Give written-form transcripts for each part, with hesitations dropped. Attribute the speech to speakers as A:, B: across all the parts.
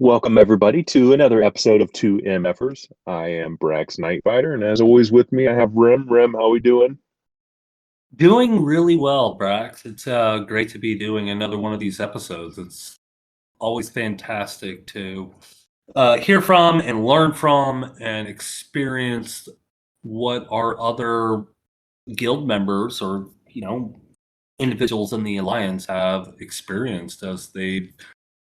A: Welcome everybody to another episode of 2MFers. I am Brax Nightfighter, and as always with me I have R.E.M. R.E.M, how we doing?
B: Doing really well, Brax. It's great to be doing another one of these episodes. It's always fantastic to hear from and learn from and experience what our other guild members or, individuals in the Alliance have experienced as they've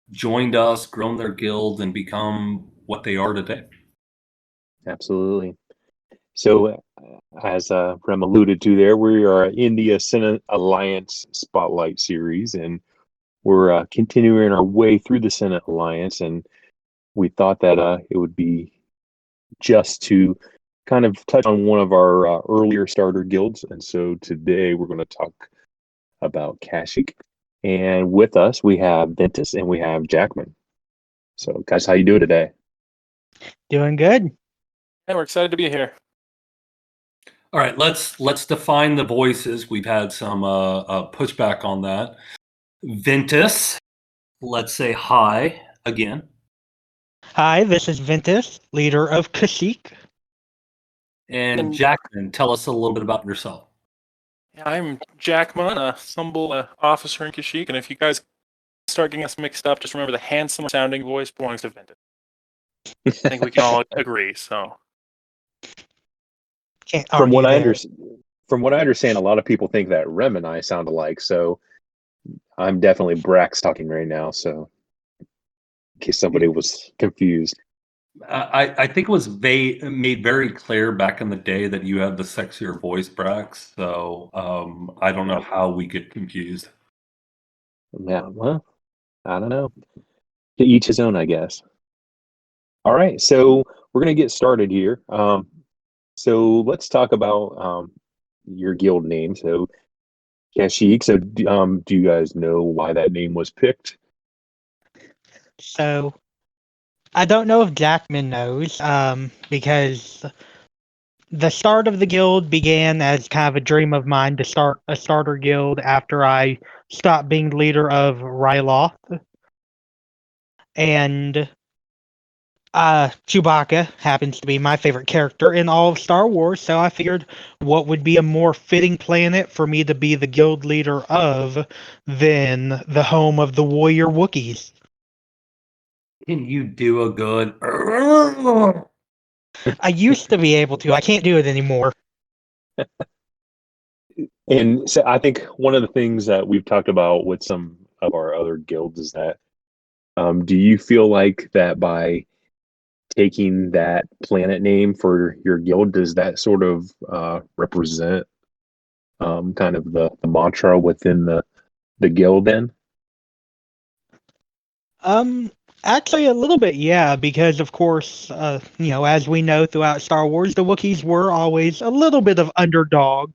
B: joined us, grown their guild, and become what they are today.
A: Absolutely. So, as R.E.M alluded to there, we are in the Senate Alliance Spotlight Series, and we're continuing our way through the Senate Alliance, and we thought that it would be just to kind of touch on one of our earlier starter guilds, and so today we're going to talk about Kashyyyk. And with us, we have Ventus and we have Jackman. So, guys, how you doing today?
C: Doing good.
D: Yeah, we're excited to be here.
B: All right, let's define the voices. We've had some pushback on that. Ventus, let's say hi again.
C: Hi, this is Ventus, leader of Kashyyyk.
B: And Jackman, tell us a little bit about yourself.
D: Yeah, I'm Jackman, a humble officer in Kashyyyk, and if you guys start getting us mixed up, just remember the handsome-sounding voice belongs to Ventus. I think we can all agree. So,
A: from what I understand, a lot of people think that R.E.M and I sound alike. So, I'm definitely Brax talking right now. So, in case somebody was confused.
B: I think it was made very clear back in the day that you had the sexier voice, Brax. So I don't know how we get confused.
A: Yeah, well, I don't know. To each his own, I guess. All right, so we're gonna get started here. So let's talk about your guild name. So Kashyyyk. So do you guys know why that name was picked?
C: So, I don't know if Jackman knows, because the start of the guild began as kind of a dream of mine to start a starter guild after I stopped being leader of Ryloth. And Chewbacca happens to be my favorite character in all of Star Wars, so I figured what would be a more fitting planet for me to be the guild leader of than the home of the warrior Wookiees.
B: Can you do a good?
C: I used to be able to. I can't do it anymore.
A: And so I think one of the things that we've talked about with some of our other guilds is that do you feel like that by taking that planet name for your guild, does that sort of represent kind of the mantra within the guild then?
C: Actually, a little bit, yeah, because of course, as we know throughout Star Wars, the Wookiees were always a little bit of underdog.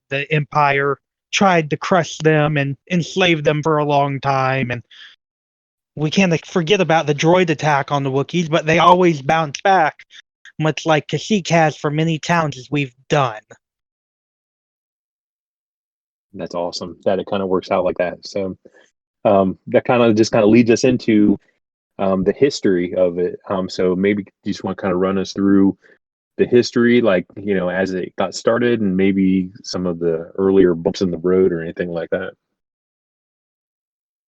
C: The Empire tried to crush them and enslave them for a long time, and we can't forget about the droid attack on the Wookiees, but they always bounce back, much like Kashyyyk has for many challenges we've done.
A: That's awesome that it kind of works out like that. So that kind of leads us into the history of it. So maybe you just want to kind of run us through the history, like, as it got started, and maybe some of the earlier bumps in the road or anything like that.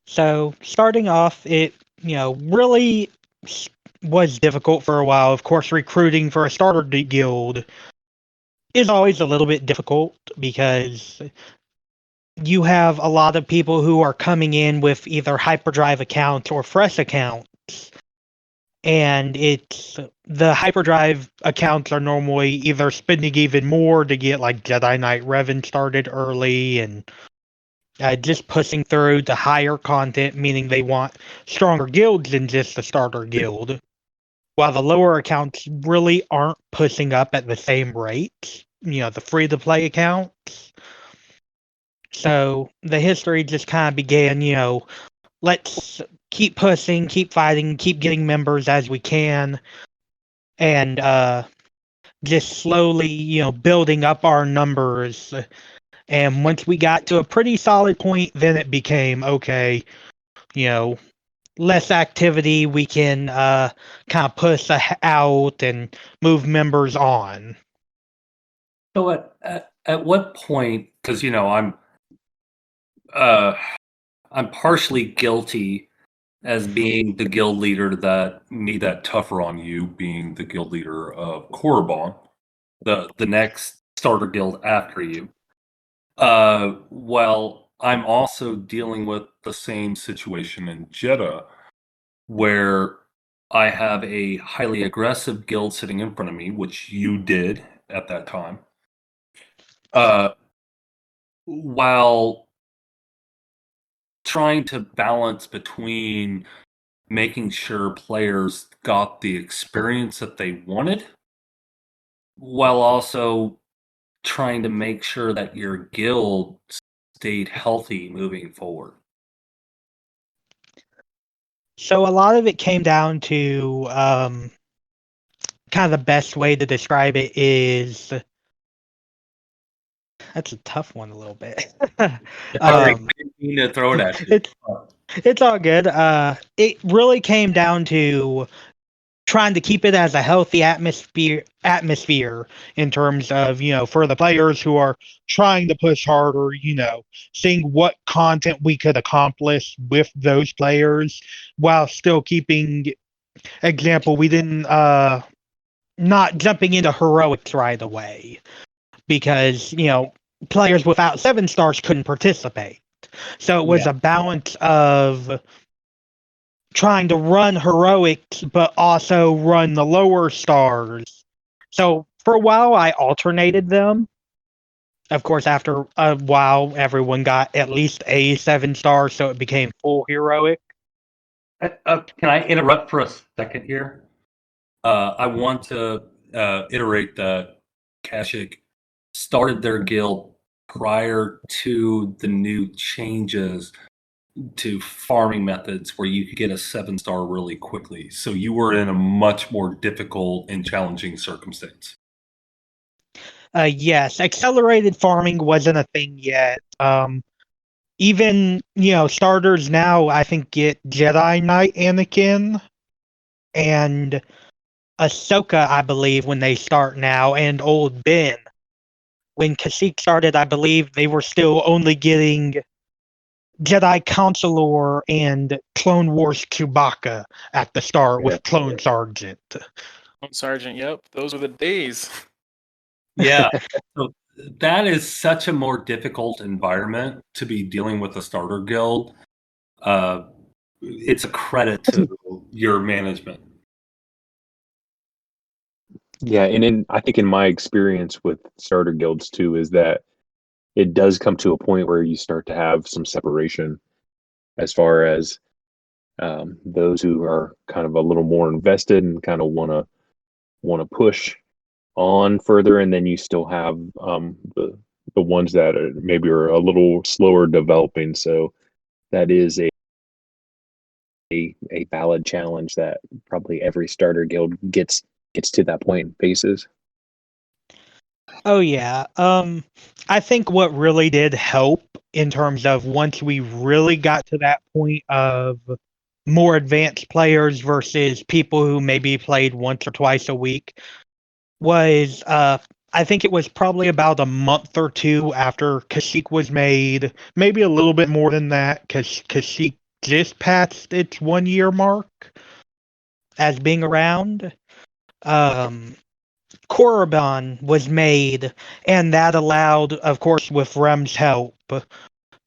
C: So, starting off, it, really was difficult for a while. Of course, recruiting for a starter guild is always a little bit difficult because you have a lot of people who are coming in with either hyperdrive accounts or fresh accounts. And the hyperdrive accounts are normally either spending even more to get like Jedi Knight Revan started early and just pushing through to higher content, meaning they want stronger guilds than just the starter guild. While the lower accounts really aren't pushing up at the same rate, the free-to-play accounts. So the history just kind of began, let's keep pushing, keep fighting, keep getting members as we can, and just slowly, building up our numbers. And once we got to a pretty solid point, then it became, okay, less activity, we can kind of push out and move members on.
B: So at what point? Because I'm partially guilty as being the guild leader that made that tougher on you, being the guild leader of Korriban, the next starter guild after you. Well, I'm also dealing with the same situation in Jeddah, where I have a highly aggressive guild sitting in front of me, which you did at that time. While trying to balance between making sure players got the experience that they wanted, while also trying to make sure that your guild stayed healthy moving forward.
C: So a lot of it came down to kind of the best way to describe it is that's a tough one a little bit.
B: I didn't mean to throw it at you.
C: It's all good. It really came down to trying to keep it as a healthy atmosphere in terms of, for the players who are trying to push harder, seeing what content we could accomplish with those players while still keeping, example, we didn't not jumping into heroics right away because, players without 7 stars couldn't participate. So it was a balance of trying to run heroics, but also run the lower stars. So for a while, I alternated them. Of course, after a while, everyone got at least a 7 star, so it became full heroic.
B: Can I interrupt for a second here? I want to iterate that Kashyyyk started their guild prior to the new changes to farming methods where you could get a 7 star really quickly. So you were in a much more difficult and challenging circumstance.
C: Yes, accelerated farming wasn't a thing yet. Even, starters now, I think, get Jedi Knight Anakin and Ahsoka, I believe, when they start now, and Old Ben. When Kashyyyk started, I believe they were still only getting Jedi Counselor and Clone Wars Chewbacca at the start with Clone Sergeant.
D: Clone Sergeant, yep. Those were the days.
B: Yeah. So that is such a more difficult environment to be dealing with a starter guild. It's a credit to your management.
A: Yeah, and I think in my experience with starter guilds too is that it does come to a point where you start to have some separation as far as those who are kind of a little more invested and kind of want to push on further, and then you still have the ones that maybe are a little slower developing. So that is a valid challenge that probably every starter guild gets to that point and faces.
C: Oh yeah. I think what really did help in terms of once we really got to that point of more advanced players versus people who maybe played once or twice a week was I think it was probably about a month or two after Kashyyyk was made, maybe a little bit more than that, because Kashyyyk just passed its 1 year mark as being around. Korriban was made, and that allowed, of course, with R.E.M's help,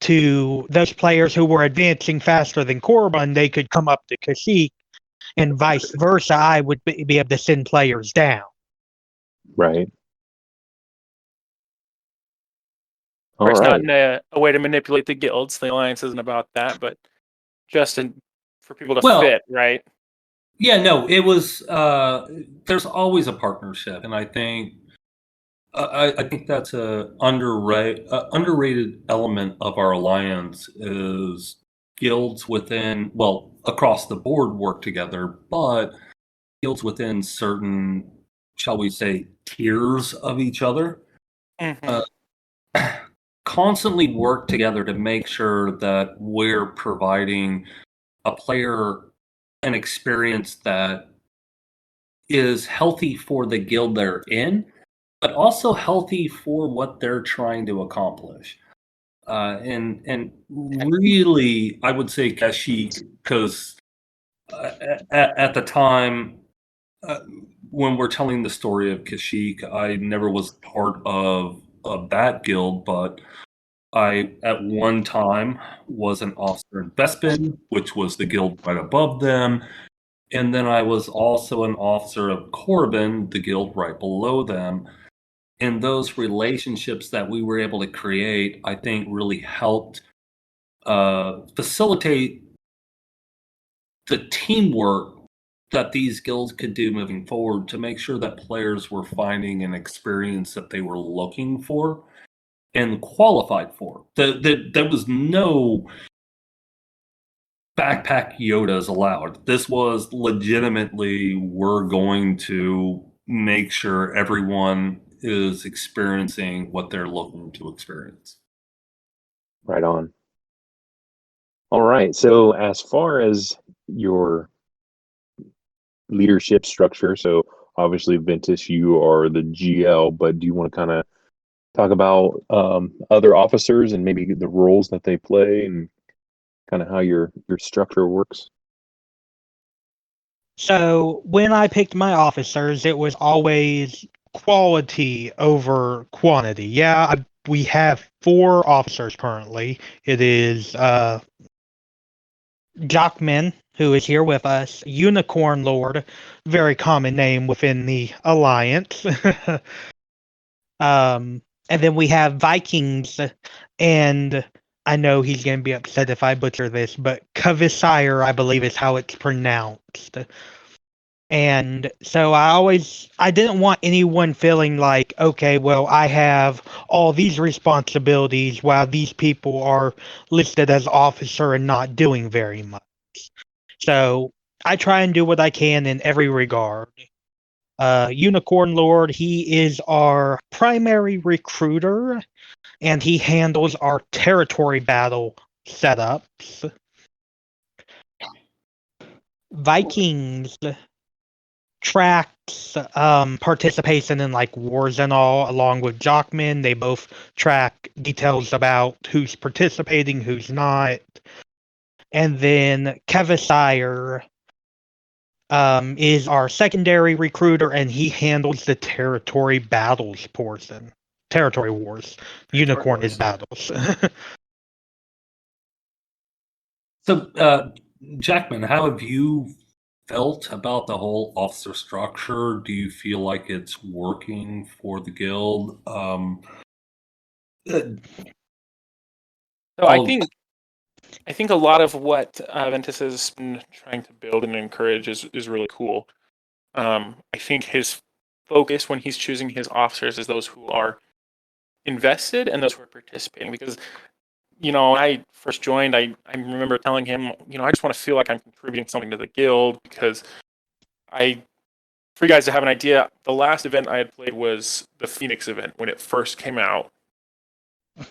C: to those players who were advancing faster than Korriban, they could come up to Kashyyyk, and vice versa. I would be able to send players down.
A: Right.
D: Of course, not in a way to manipulate the guilds. The alliance isn't about that, but just for people to fit, right?
B: Yeah, no, it was. There's always a partnership, and I think that's a underrated element of our alliance is guilds within, well, across the board work together, but guilds within certain, shall we say, tiers of each other.
D: Mm-hmm.
B: Constantly work together to make sure that we're providing a player an experience that is healthy for the guild they're in, but also healthy for what they're trying to accomplish. And really, I would say Kashyyyk, because at the time, when we're telling the story of Kashyyyk, I never was part of that guild, but I, at one time, was an officer in Bespin, which was the guild right above them. And then I was also an officer of Corbin, the guild right below them. And those relationships that we were able to create, I think, really helped facilitate the teamwork that these guilds could do moving forward to make sure that players were finding an experience that they were looking for and qualified for. There was no backpack Yodas allowed. This was legitimately, we're going to make sure everyone is experiencing what they're looking to experience.
A: Right on. All right. So as far as your leadership structure, so obviously Ventus, you are the GL, but do you want to kind of talk about other officers and maybe the roles that they play and kind of how your structure works?
C: So when I picked my officers, it was always quality over quantity. Yeah, we have 4 officers currently. It is Jockman, who is here with us, Unicorn Lord, very common name within the Alliance. And then we have Vikings, and I know he's going to be upset if I butcher this, but Kashyyyk, I believe is how it's pronounced. And so I didn't want anyone feeling like, okay, well, I have all these responsibilities while these people are listed as officer and not doing very much. So I try and do what I can in every regard. Unicorn Lord, he is our primary recruiter, and he handles our territory battle setups. Vikings tracks participation in like wars and all, along with Jockman. They both track details about who's participating, who's not. And then Kashyyyk is our secondary recruiter, and he handles the territory battles portion. Territory wars. Unicorn is battles.
B: So, Jackman, how have you felt about the whole officer structure? Do you feel like it's working for the guild?
D: So I think a lot of what Ventus has been trying to build and encourage is really cool. I think his focus when he's choosing his officers is those who are invested and those who are participating. Because, when I first joined, I remember telling him, I just want to feel like I'm contributing something to the guild, because for you guys to have an idea, the last event I had played was the Phoenix event when it first came out.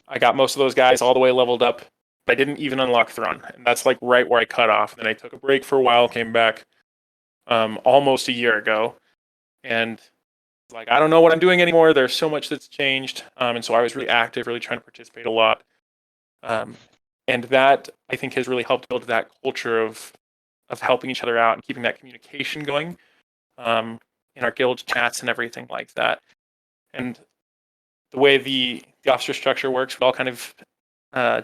D: I got most of those guys all the way leveled up. I didn't even unlock Thrawn, and that's like right where I cut off. Then I took a break for a while, came back almost a year ago, and like, I don't know what I'm doing anymore. There's so much that's changed, and so I was really active, really trying to participate a lot, and that I think has really helped build that culture of helping each other out and keeping that communication going in our guild chats and everything like that. And the way the officer structure works, we all kind of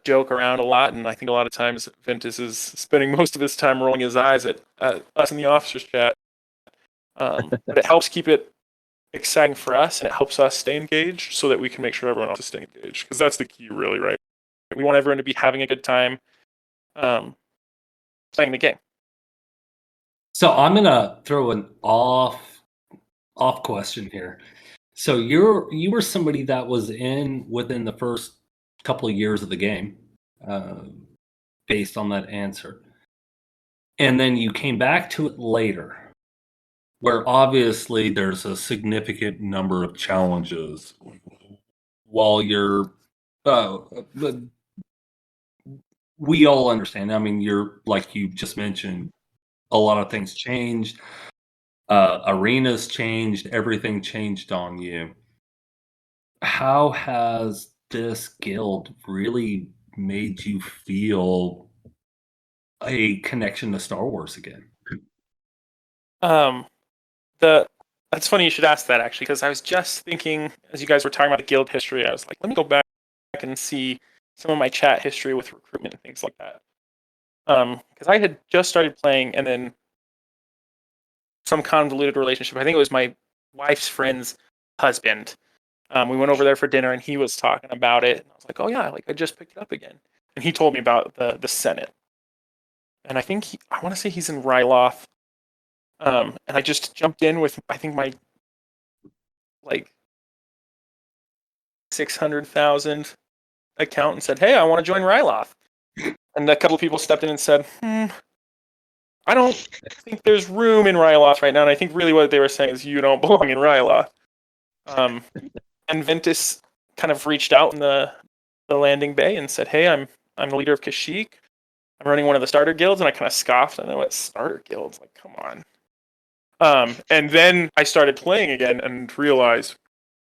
D: joke around a lot, and I think a lot of times Ventus is spending most of his time rolling his eyes at us in the officers chat. But it helps keep it exciting for us, and it helps us stay engaged so that we can make sure everyone else is staying engaged, because that's the key, really, right? We want everyone to be having a good time playing the game.
B: So I'm gonna throw an off question here. So you were somebody that was within the first couple of years of the game, based on that answer, and then you came back to it later, where obviously there's a significant number of challenges while you're we all understand. I mean, you're like you just mentioned, a lot of things changed. Arenas changed. Everything changed on you. How has this guild really made you feel a connection to Star Wars again?
D: Um, the That's funny you should ask that, actually, because I was just thinking as you guys were talking about the guild history, I was like, let me go back and see some of my chat history with recruitment and things like that. Because I had just started playing, and then some convoluted relationship. I think it was my wife's friend's husband. We went over there for dinner, and he was talking about it. And I was like, "Oh yeah, like I just picked it up again." And he told me about the Senate, and I think I want to say he's in Ryloth. And I just jumped in with I think my like 600,000 account and said, "Hey, I want to join Ryloth." And a couple of people stepped in and said, "I don't think there's room in Ryloth right now." And I think really what they were saying is, "You don't belong in Ryloth." And Ventus kind of reached out in the landing bay and said, "Hey, I'm the leader of Kashyyyk. I'm running one of the starter guilds." And I kind of scoffed. I know what starter guilds, like, come on. And then I started playing again and realized,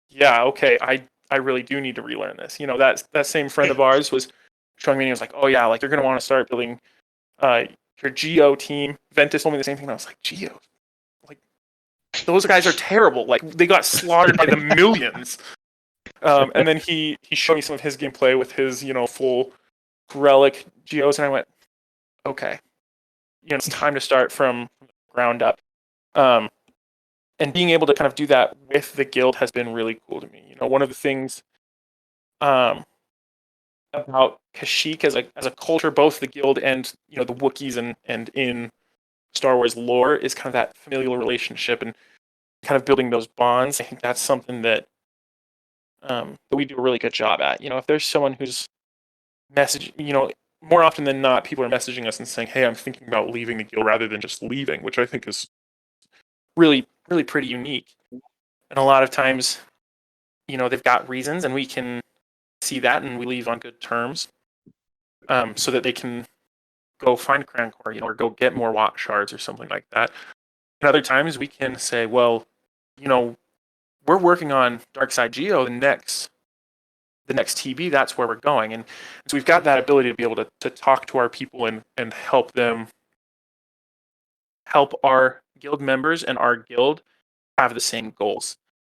D: yeah, okay, I really do need to relearn this. You know, that same friend of ours was showing me, and he was like, "Oh yeah, like you're gonna want to start building your Geo team." Ventus told me the same thing, and I was like, "Geo, like those guys are terrible. Like they got slaughtered by the millions." And then he showed me some of his gameplay with his, full relic Geos, and I went, okay, it's time to start from ground up. And being able to kind of do that with the guild has been really cool to me. One of the things about Kashyyyk as a culture, both the guild and the Wookiees and in Star Wars lore, is kind of that familial relationship and kind of building those bonds. I think that's something that we do a really good job at. If there's someone who's more often than not, people are messaging us and saying, "Hey, I'm thinking about leaving the guild," rather than just leaving, which I think is really, really pretty unique. And a lot of times, they've got reasons, and we can see that, and we leave on good terms, so that they can go find Crown Core, or go get more Watt shards or something like that. And other times, we can say, well, we're working on Dark Side Geo, the next TB, that's where we're going. And so we've got that ability to be able to talk to our people and help our guild members and our guild have the same goals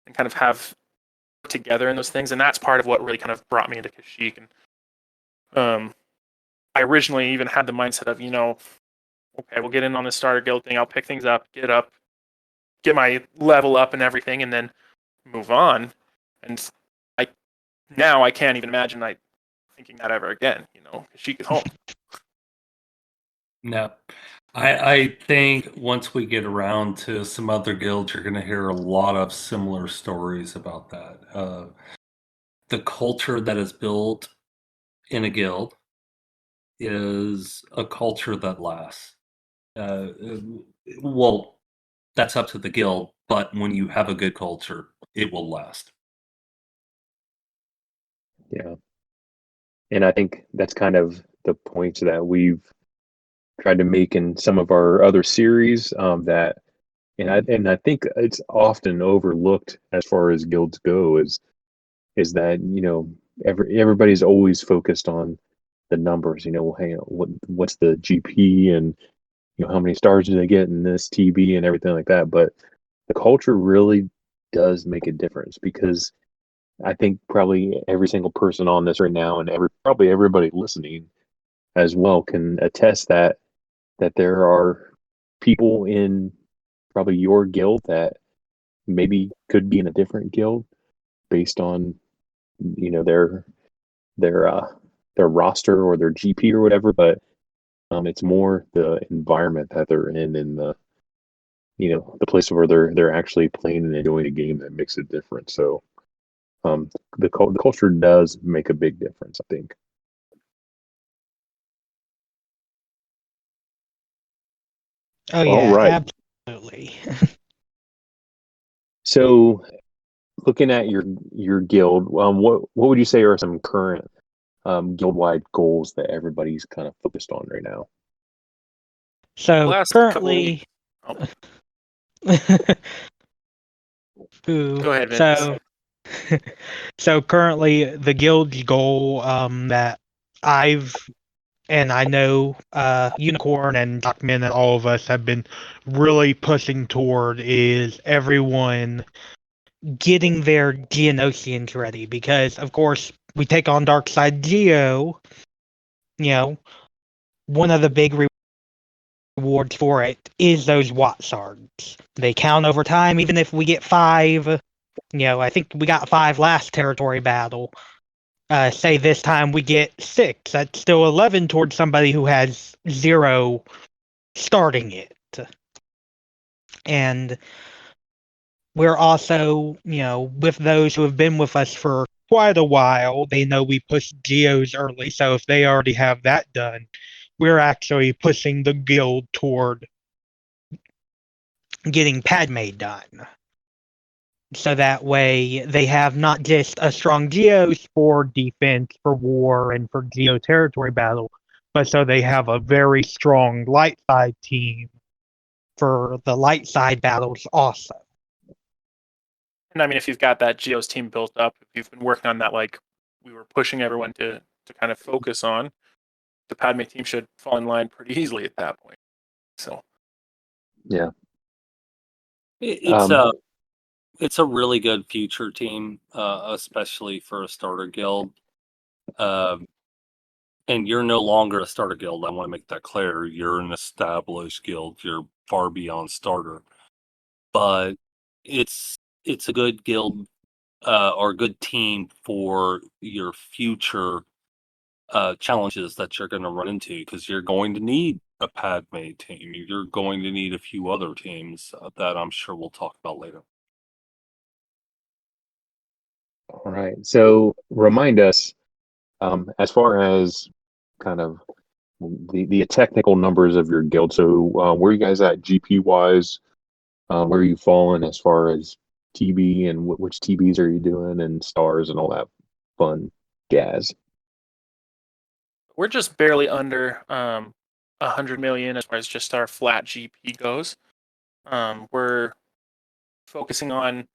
D: and kind of have together in those things. And that's part of what really kind of brought me into Kashyyyk. And I originally even had the mindset of, okay, we'll get in on the starter guild thing. I'll pick things up, get my level up and everything, and then move on. And now I can't even imagine thinking that ever again. Kashyyyk is home.
B: No. I think once we get around to some other guilds, you're going to hear a lot of similar stories about that. The culture that is built in a guild is a culture that lasts. Well, that's up to the guild, but when you have a good culture, it will last.
A: Yeah. And I think that's kind of the point that we've tried to make in some of our other series, and I think it's often overlooked as far as guilds go, is that everybody's always focused on the numbers. Hey, what's the GP, and how many stars do they get in this TB and everything like that. But the culture really does make a difference, because I think probably every single person on this right now, and probably everybody listening as well, can attest that there are people in probably your guild that maybe could be in a different guild based on their roster or their GP or whatever. But it's more the environment that they're in, and the place where they're actually playing and enjoying a game, that makes a difference. So the culture does make a big difference, I think.
C: Oh
A: All
C: yeah,
A: right.
C: absolutely.
A: So looking at your guild, what would you say are some current guild-wide goals that everybody's kind of focused on right now?
C: So
D: Last
C: currently,
D: Go ahead, Vince.
C: so currently the guild's goal that I've and I know Unicorn and Dockman and all of us have been really pushing toward is everyone getting their Geonosians ready, because of course we take on Darkside Geo, one of the big rewards for it is those Watt shards. They count over time, even if we get 5. I think we got 5 last territory battle. Say this time we get 6. That's still 11 towards somebody who has 0 starting it. And we're also, with those who have been with us for quite a while, they know we push geos early. So if they already have that done, we're actually pushing the guild toward getting Padme done. So that way they have not just a strong geos for defense, for war, and for geo territory battle, but so they have a very strong light side team for the light side battles also.
D: And I mean, if you've got that Geos team built up, if you've been working on that, like we were pushing everyone to kind of focus on, the Padme team should fall in line pretty easily at that point. So,
A: Yeah.
B: It's a really good future team, especially for a starter guild. And you're no longer a starter guild. I want to make that clear. You're an established guild. You're far beyond starter. But it's a good guild or a good team for your future challenges that you're going to run into, because you're going to need a Padme team. You're going to need a few other teams that I'm sure we'll talk about later.
A: All right. So remind us, as far as kind of the technical numbers of your guild. So where are you guys at GP wise? Where are you falling as far as TB, and which TBs are you doing, and stars and all that fun jazz?
D: we're just barely under 100 million as far as just our flat GP goes. We're focusing on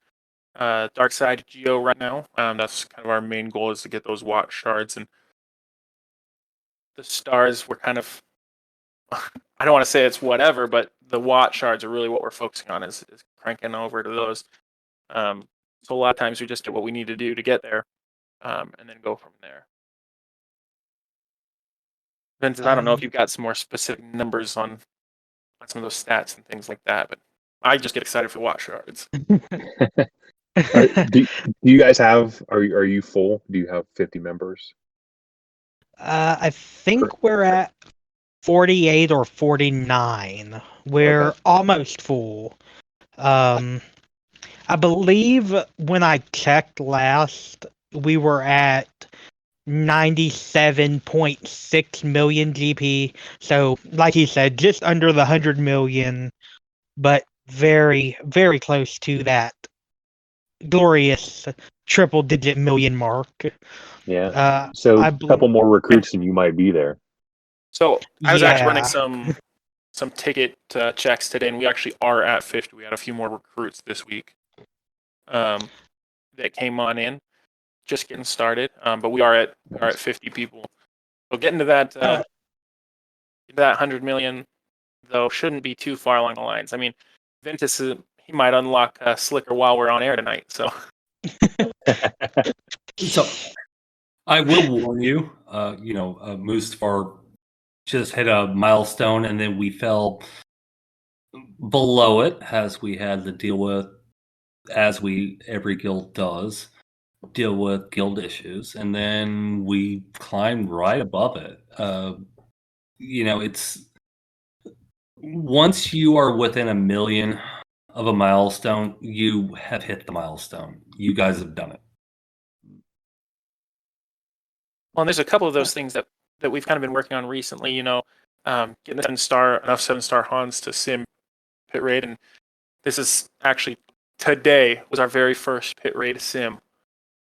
D: Dark Side Geo right now. That's kind of our main goal, is to get those Watt shards, and the stars. We're kind of I don't want to say it's whatever, but the Watt shards are really what we're focusing on, is cranking over to those. So a lot of times we just do what we need to do to get there, and then go from there. Vince, I don't know if you've got some more specific numbers on some of those stats and things like that, but I just get excited for Watt shards.
A: Do you guys have? Are you full? Do you have 50 members?
C: I think we're at 48 or 49. We're
A: Okay.
C: almost full. I believe when I checked last, we were at 97.6 million GP. So, like he said, just under the 100 million, but very, very close to that glorious triple-digit million mark.
A: Yeah. So
C: I
A: a couple more recruits and you might be there.
D: So I was actually running
C: Yeah.
D: some ticket checks today, and we actually are at 50. We had a few more recruits this week that came on in, just getting started. But we are at 50 people. So getting to that 100 million though shouldn't be too far along the lines. I mean, Ventus he might unlock Slicker while we're on air tonight. So
B: So I will warn you, Mustafar just hit a milestone, and then we fell below it, as we had to deal with, as every guild does, deal with guild issues, and then we climbed right above it. It's once you are within 1 million of a milestone, you have hit the milestone. You guys have done it.
D: well, and there's a couple of those things that we've kind of been working on recently. Getting the enough 7-star Hans to sim pit raid, and this is actually today was our very first pit raid sim.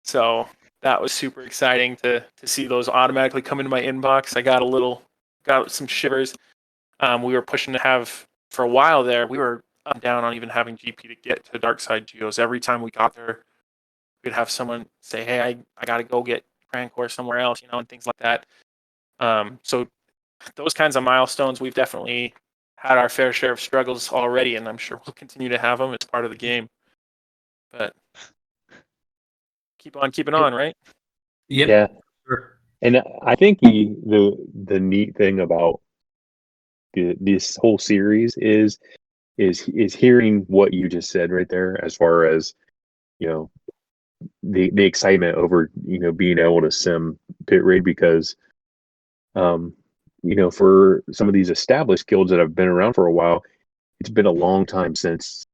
D: So that was super exciting to see those automatically come into my inbox. I got some shivers. We were pushing to have, for a while there, we were up and down on even having GP to get to Dark Side Geos. Every time we got there, we'd have someone say, hey, I got to go get Crankcore somewhere else, and things like that. So those kinds of milestones, we've definitely had our fair share of struggles already, and I'm sure we'll continue to have them. It's part of the game. But keep on keeping on, right?
B: Yep.
A: Yeah.
B: Sure.
A: And I think the neat thing about this whole series is hearing what you just said right there, as far as the excitement over being able to sim pit raid, because for some of these established guilds that have been around for a while, it's been a long time since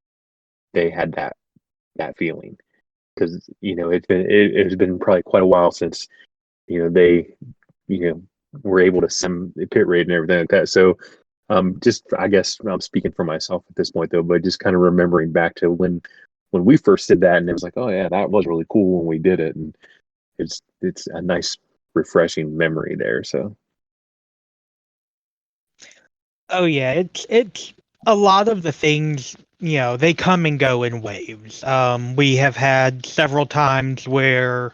A: they had that feeling, because it's been probably quite a while since they were able to sim pit raid and everything like that. So just, I guess I'm speaking for myself at this point though, but just kind of remembering back to when we first did that, and it was like, oh yeah, that was really cool when we did it, and it's a nice refreshing memory there. So
C: Oh yeah, it's a lot of the things, they come and go in waves. We have had several times where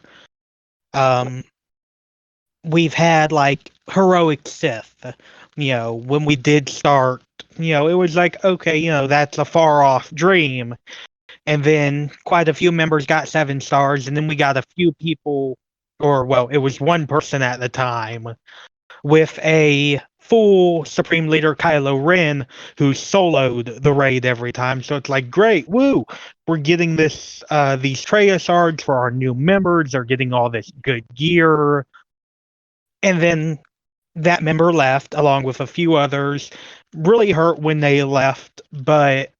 C: um we've had like heroic Sith. When we did start, it was like, okay, that's a far off dream. And then quite a few members got 7 stars, and then we got a few people, or well, it was one person at the time with a full Supreme Leader Kylo Ren who soloed the raid every time. So it's like, great, woo! We're getting these Treya shards for our new members. They're getting all this good gear. And then that member left along with a few others. Really hurt when they left, but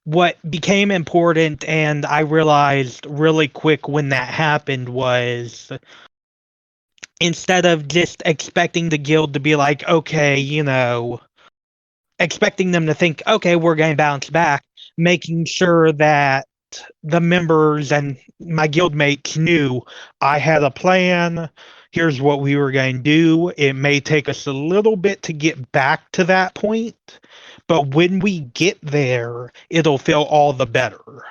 C: what became important, and I realized really quick when that happened, was instead of just expecting the guild to be like, okay, expecting them to think, okay, we're going to bounce back, making sure that the members and my guildmates knew I had a plan. Here's what we were going to do. It may take us a little bit to get back to that point, but when we get there, it'll feel all the better.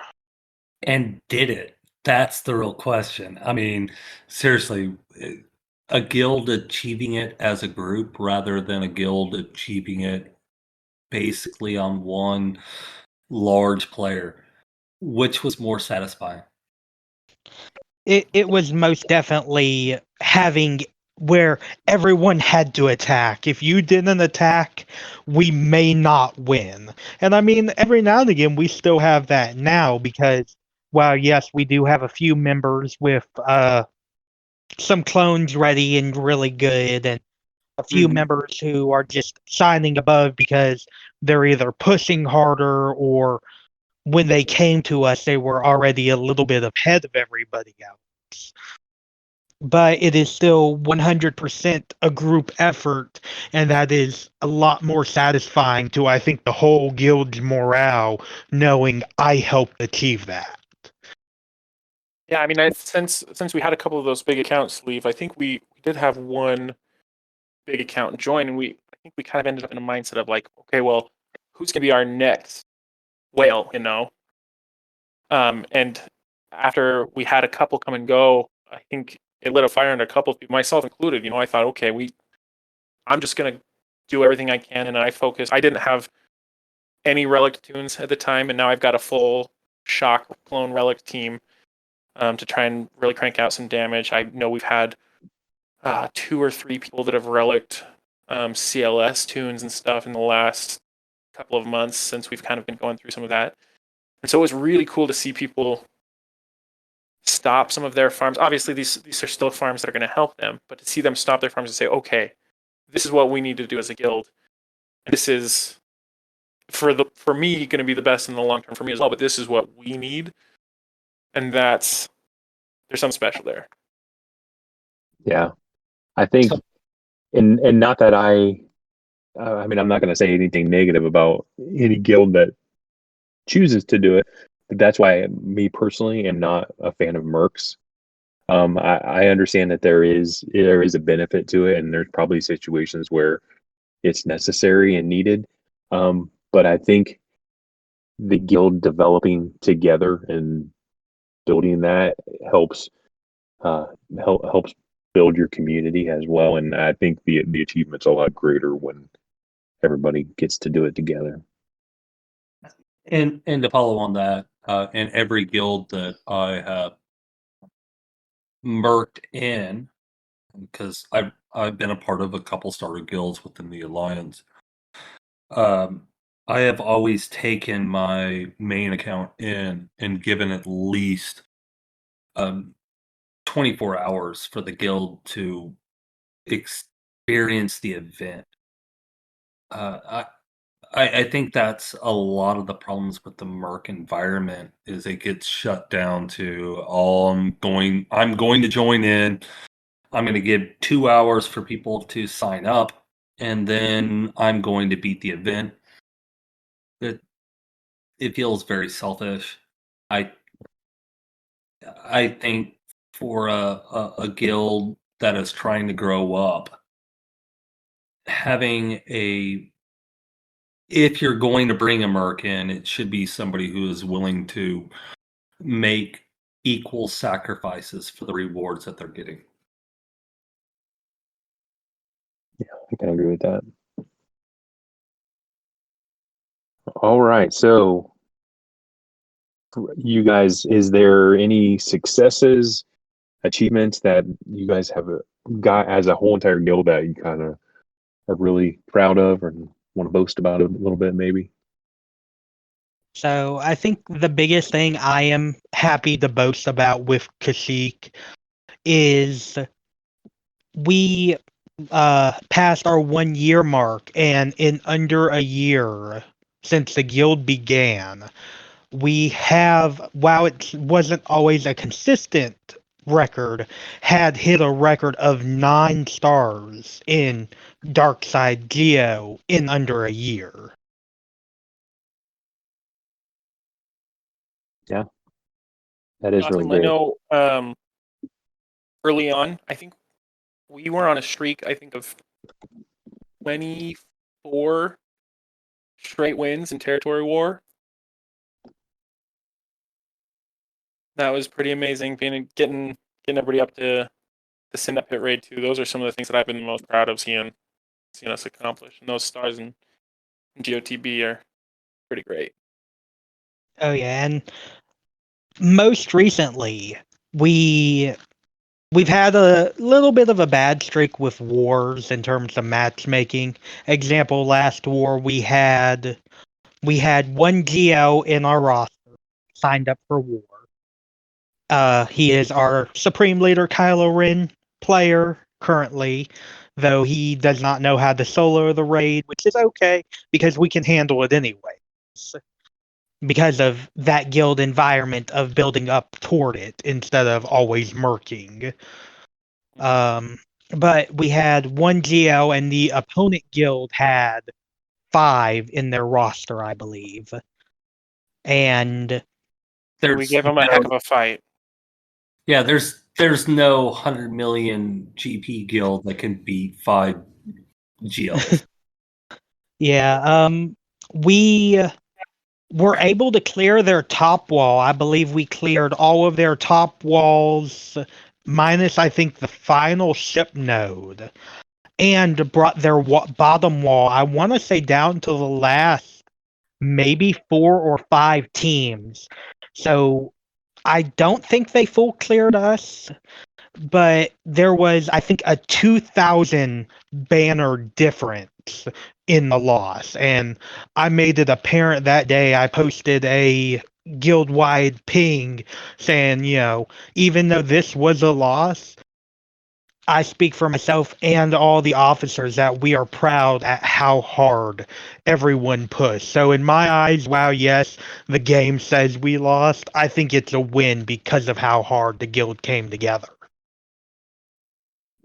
B: And did it? That's the real question. I mean, seriously, a guild achieving it as a group rather than a guild achieving it basically on one large player, which was more satisfying?
C: It was most definitely having where everyone had to attack. If you didn't attack, we may not win. And I mean, every now and again, we still have that now because, while yes, we do have a few members with some clones ready and really good, and a few members who are just shining above because they're either pushing harder, or when they came to us, they were already a little bit ahead of everybody else. But it is still 100% a group effort, and that is a lot more satisfying to, I think, the whole guild's morale, knowing I helped achieve that.
D: Yeah, I mean, since we had a couple of those big accounts leave, I think we did have one big account join, and I think we kind of ended up in a mindset of like, okay, well, who's gonna be our next whale, And after we had a couple come and go, I think it lit a fire under a couple of people, myself included. I thought, okay, I'm just gonna do everything I can, and I didn't have any relic tunes at the time, and now I've got a full shock clone relic team to try and really crank out some damage. I know we've had 2 or 3 people that have relicked CLS tunes and stuff in the last couple of months since we've kind of been going through some of that. And so it was really cool to see people stop some of their farms. Obviously, these are still farms that are going to help them, but to see them stop their farms and say, okay, this is what we need to do as a guild. And this is, for me, going to be the best in the long term for me as well, but this is what we need. And there's something special there.
A: yeah, I think, and not that I mean, I'm not going to say anything negative about any guild that chooses to do it, but that's why me personally am not a fan of mercs. I understand that there is a benefit to it, and there's probably situations where it's necessary and needed. But I think the guild developing together and building that helps helps build your community as well. And I think the achievement's a lot greater when everybody gets to do it together.
B: And to follow on that, in every guild that I have merked in, because I've been a part of a couple starter guilds within the alliance. I have always taken my main account in and given at least 24 hours for the guild to experience the event. I think that's a lot of the problems with the Merc environment is it gets shut down to I'm going to join in. I'm going to give 2 hours for people to sign up, and then I'm going to beat the event. It feels very selfish. I think for a guild that is trying to grow up, having if you're going to bring a merc in, it should be somebody who is willing to make equal sacrifices for the rewards that they're getting.
A: Yeah, I can agree with that. All right, so you guys, is there any successes, achievements that you guys have got as a whole entire guild that you kind of are really proud of or want to boast about it a little bit, maybe?
C: So I think the biggest thing I am happy to boast about with Kashyyyk is we passed our 1 year mark, and in under a year since the guild began, we have, while it wasn't always a consistent record, had hit a record of 9 stars in Darkside Geo in under a year.
A: Yeah, that is really
D: Awesome.
A: great.
D: I know early on, I think we were on a streak, I think, of 24 straight wins in Territory War. That was pretty amazing. Getting everybody up to the Synap Pit Raid too. Those are some of the things that I've been the most proud of seeing us accomplish. And those stars in GOTB are pretty great.
C: Oh yeah, and most recently we've had a little bit of a bad streak with wars in terms of matchmaking. Example, last war we had 1 Geo in our roster signed up for war. He is our Supreme Leader Kylo Ren player currently, though he does not know how to solo the raid, which is okay because we can handle it anyway. Because of that guild environment of building up toward it instead of always murking. But we had 1 Geo, and the opponent guild had 5 in their roster, I believe. And
D: we gave them a heck of a fight.
B: Yeah, there's no 100 million GP guild that can beat 5 GLs.
C: yeah, we were able to clear their top wall. I believe we cleared all of their top walls, minus, I think, the final ship node, and brought their bottom wall, I want to say, down to the last maybe 4 or 5 teams. So I don't think they full cleared us, but there was, I think, a 2,000 banner difference in the loss. And I made it apparent that day. I posted a guild-wide ping saying, even though this was a loss, I speak for myself and all the officers that we are proud at how hard everyone pushed. So in my eyes, while yes, the game says we lost, I think it's a win because of how hard the guild came together.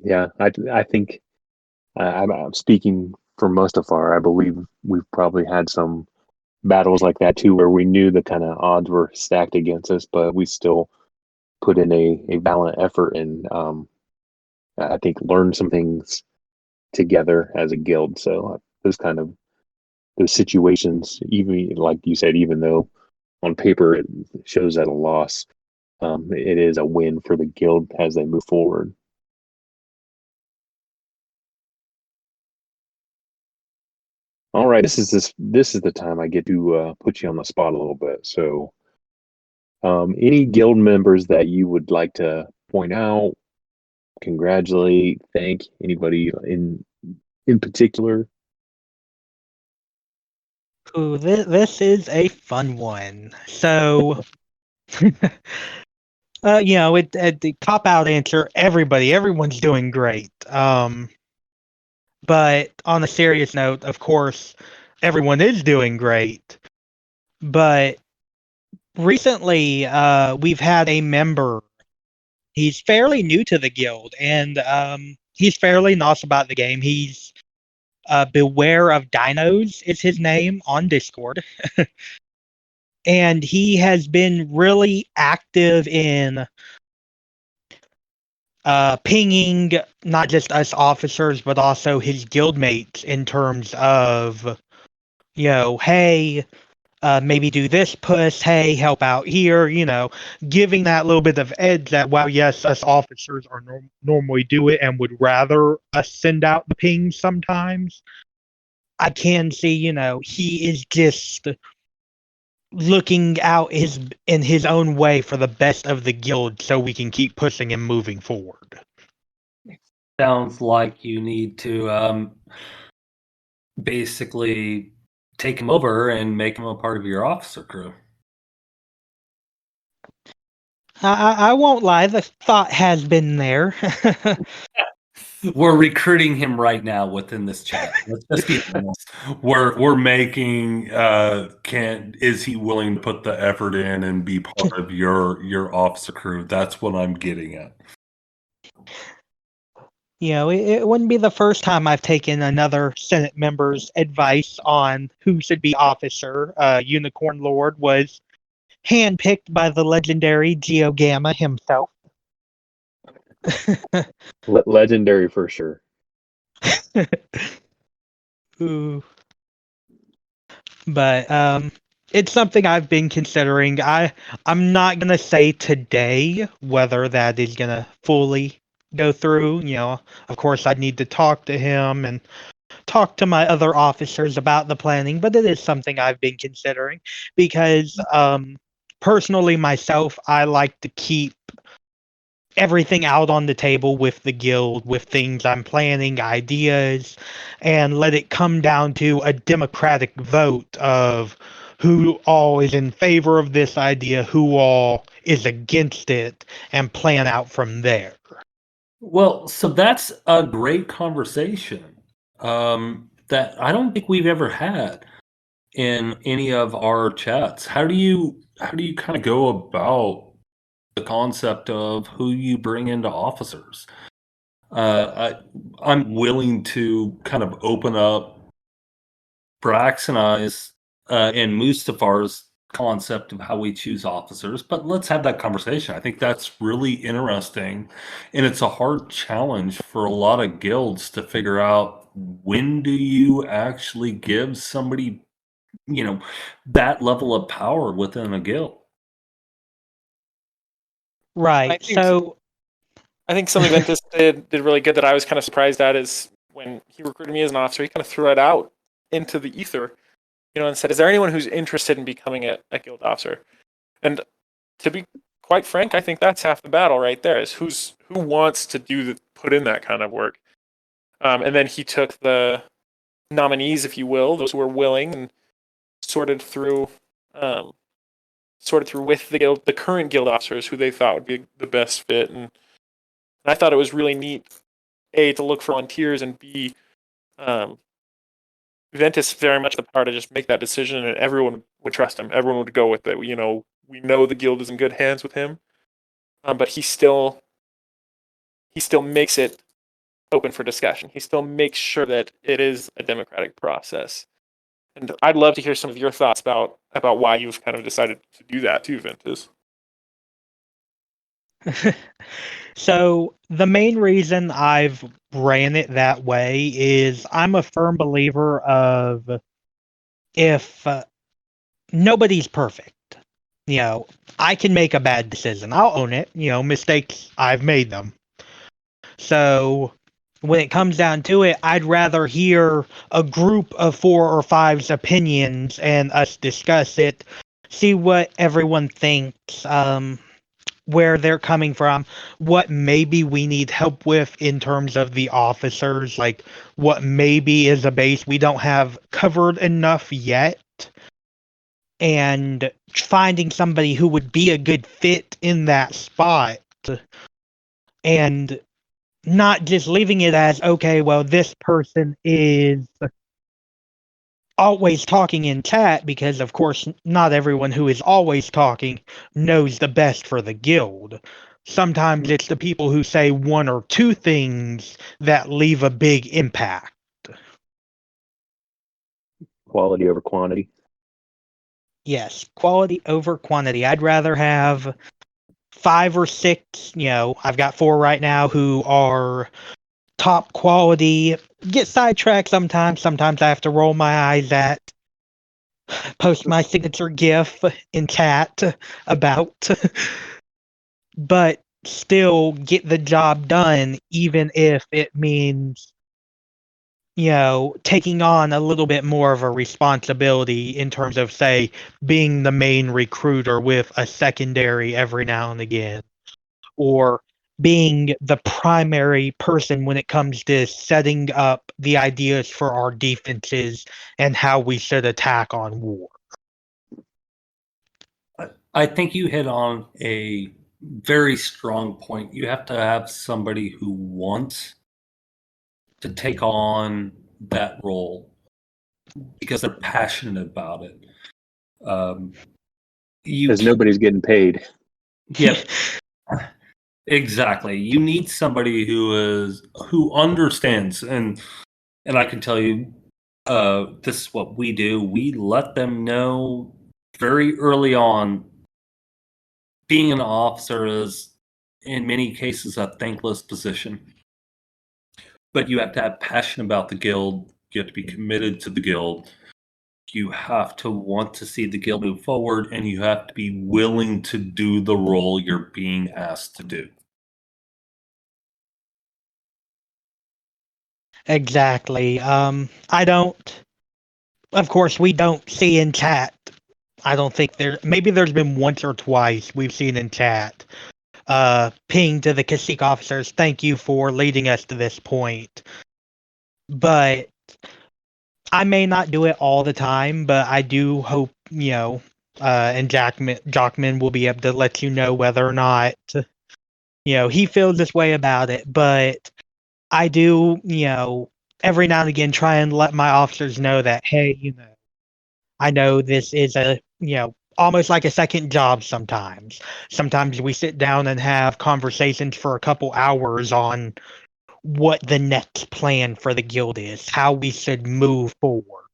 A: Yeah, I think I'm speaking for most of our. I believe we've probably had some battles like that too, where we knew the kind of odds were stacked against us, but we still put in a valiant effort and I think learn some things together as a guild. So those situations, even like you said, even though on paper it shows at a loss, it is a win for the guild as they move forward. All right, this is the time I get to put you on the spot a little bit. So, any guild members that you would like to point out, congratulate, thank anybody in particular?
C: Ooh, this is a fun one. So, the cop out answer, everyone's doing great. But on a serious note, of course, everyone is doing great. But recently, we've had a member. He's fairly new to the guild, and he's fairly nice about the game. He's Beware of Dinos is his name on Discord. And he has been really active in pinging not just us officers, but also his guildmates in terms of, hey, maybe do this push, hey, help out here, giving that little bit of edge that, well, yes, us officers are normally do it and would rather us send out the pings sometimes. I can see, he is just looking out in his own way for the best of the guild so we can keep pushing and moving forward.
B: Sounds like you need to basically take him over and make him a part of your officer crew.
C: I won't lie, the thought has been there.
B: We're recruiting him right now within this chat. Let's just be honest. We're making is he willing to put the effort in and be part of your officer crew? That's what I'm getting at.
C: It wouldn't be the first time I've taken another Senate member's advice on who should be officer. Unicorn Lord was handpicked by the legendary Geo Gamma himself.
A: Legendary for sure.
C: Ooh. But it's something I've been considering. I'm not gonna say today whether that is gonna fully go through. Of course, I'd need to talk to him and talk to my other officers about the planning, but it is something I've been considering because personally myself, I like to keep everything out on the table with the guild, with things I'm planning, ideas, and let it come down to a democratic vote of who all is in favor of this idea, who all is against it, and plan out from there.
B: Well, so that's a great conversation that I don't think we've ever had in any of our chats. How do you kind of go about the concept of who you bring into officers? I'm willing to kind of open up Brax and I's and Mustafar's concept of how we choose officers, but let's have that conversation. I think that's really interesting, and it's a hard challenge for a lot of guilds to figure out when do you actually give somebody, that level of power within a guild.
C: Right.
D: I think something Ventus did really good that I was kind of surprised at is when he recruited me as an officer, he kind of threw it out into the ether, and said, "Is there anyone who's interested in becoming a guild officer?" And to be quite frank, I think that's half the battle right there. Is who wants to put in that kind of work. And then he took the nominees, if you will, those who were willing, and sorted through with the current guild officers who they thought would be the best fit. And I thought it was really neat, A, to look for volunteers, and B, Ventus very much the power to just make that decision, and everyone would trust him. Everyone would go with it. We know the guild is in good hands with him, but he still makes it open for discussion. He still makes sure that it is a democratic process. And I'd love to hear some of your thoughts about why you've kind of decided to do that too, Ventus.
C: So the main reason I've ran it that way is I'm a firm believer of if nobody's perfect. I can make a bad decision. I'll own it. Mistakes, I've made them. So when it comes down to it, I'd rather hear a group of 4 or 5's opinions and us discuss it, see what everyone thinks, where they're coming from, what maybe we need help with in terms of the officers, like what maybe is a base we don't have covered enough yet, and finding somebody who would be a good fit in that spot, and not just leaving it as, okay, well, this person is always talking in chat, because of course not everyone who is always talking knows the best for the guild. Sometimes it's the people who say 1 or 2 things that leave a big impact.
A: Quality over quantity.
C: Yes, quality over quantity. I'd rather have 5 or 6, I've got 4 right now who are top quality, get sidetracked sometimes. Sometimes I have to roll my eyes at, post my signature GIF in chat about, but still get the job done, even if it means, taking on a little bit more of a responsibility in terms of, say, being the main recruiter with a secondary every now and again, or being the primary person when it comes to setting up the ideas for our defenses and how we should attack on war.
B: I think you hit on a very strong point. You have to have somebody who wants to take on that role because they're passionate about it.
A: Because nobody's getting paid.
B: Yep. Exactly. You need somebody who understands, and I can tell you, this is what we do. We let them know very early on. Being an officer is, in many cases, a thankless position. But you have to have passion about the guild. You have to be committed to the guild. You have to want to see the guild move forward, and you have to be willing to do the role you're being asked to do.
C: Exactly. Of course, we don't see in chat. I don't think maybe there's been once or twice we've seen in chat, ping to the Kashyyyk officers, thank you for leading us to this point. But I may not do it all the time, but I do hope, and Jockman will be able to let you know whether or not, he feels this way about it. But I do, every now and again try and let my officers know that, hey, I know this is almost like a second job sometimes. Sometimes we sit down and have conversations for a couple hours on what the next plan for the guild is, how we should move forward.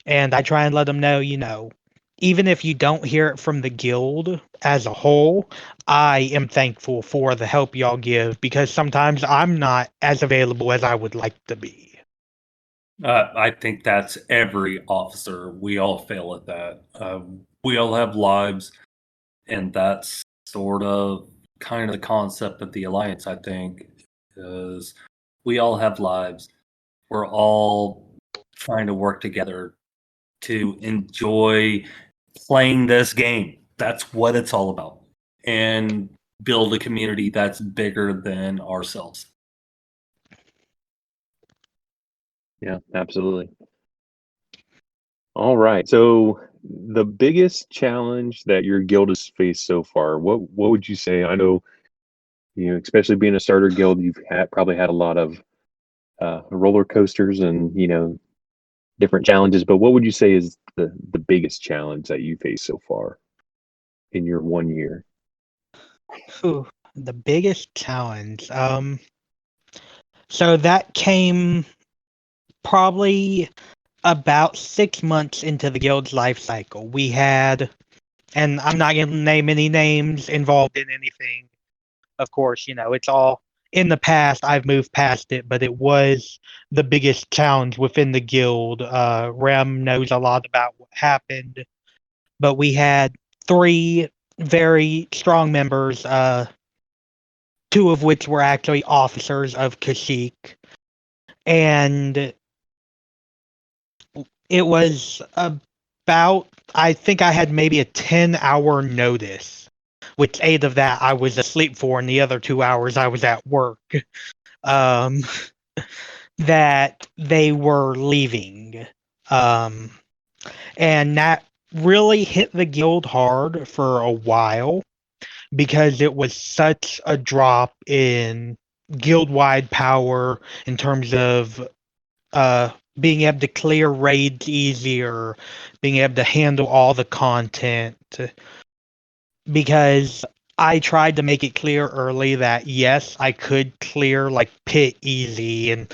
C: And I try and let them know, even if you don't hear it from the guild as a whole, I am thankful for the help y'all give, because sometimes I'm not as available as I would like to be.
B: I think that's every officer. We all fail at that. We all have lives, and that's sort of kind of the concept of the Alliance, I think, is we all have lives. We're all trying to work together to enjoy playing this game. That's what it's all about. And build a community that's bigger than ourselves.
A: Yeah, absolutely. All right. So the biggest challenge that your guild has faced so far, what would you say? I know, especially being a starter guild, you've probably had a lot of roller coasters and, different challenges, but what would you say is the biggest challenge that you faced so far in your 1 year?
C: The biggest challenge. So that came probably about 6 months into the guild's life cycle. We had and I'm not going to name any names involved in anything. Of course, it's all in the past. I've moved past it, but it was the biggest challenge within the guild. R.E.M knows a lot about what happened, but we had 3 very strong members, 2 of which were actually officers of Kashyyyk, and it was about, I think I had maybe a 10-hour notice, which 8 of that I was asleep for, and the other 2 hours I was at work, that they were leaving. And that really hit the guild hard for a while, because it was such a drop in guild-wide power in terms of being able to clear raids easier, being able to handle all the content. Because I tried to make it clear early that yes, I could clear like pit easy and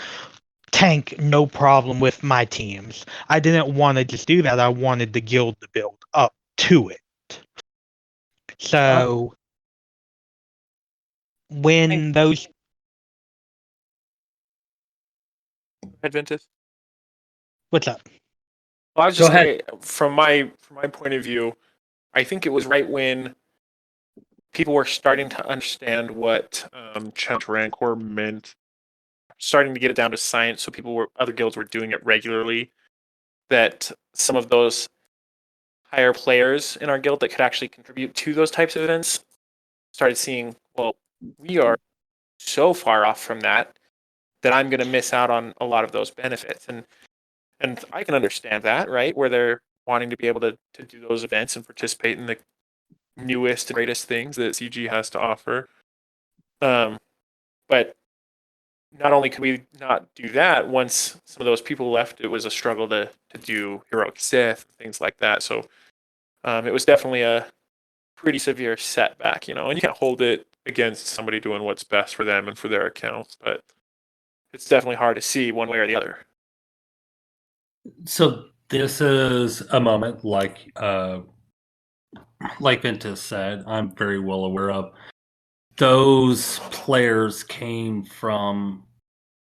C: tank no problem with my teams. I didn't want to just do that. I wanted the guild to build up to it. So when those
D: Adventus.
C: what's up?
D: Well, I was
B: Go
D: just
B: ahead.
D: from my point of view, I think it was right when people were starting to understand what challenge rancor meant, starting to get it down to science, so other guilds were doing it regularly, that some of those higher players in our guild that could actually contribute to those types of events started seeing, well, we are so far off from that I'm going to miss out on a lot of those benefits. And I can understand that, right? Where they're wanting to be able to do those events and participate in the newest and greatest things that CG has to offer. But not only could we not do that, once some of those people left, it was a struggle to do Heroic Sith, things like that. So it was definitely a pretty severe setback, and you can't hold it against somebody doing what's best for them and for their accounts, but it's definitely hard to see one way or the other.
B: So this is a moment like Ventus said, I'm very well aware of. Those players came from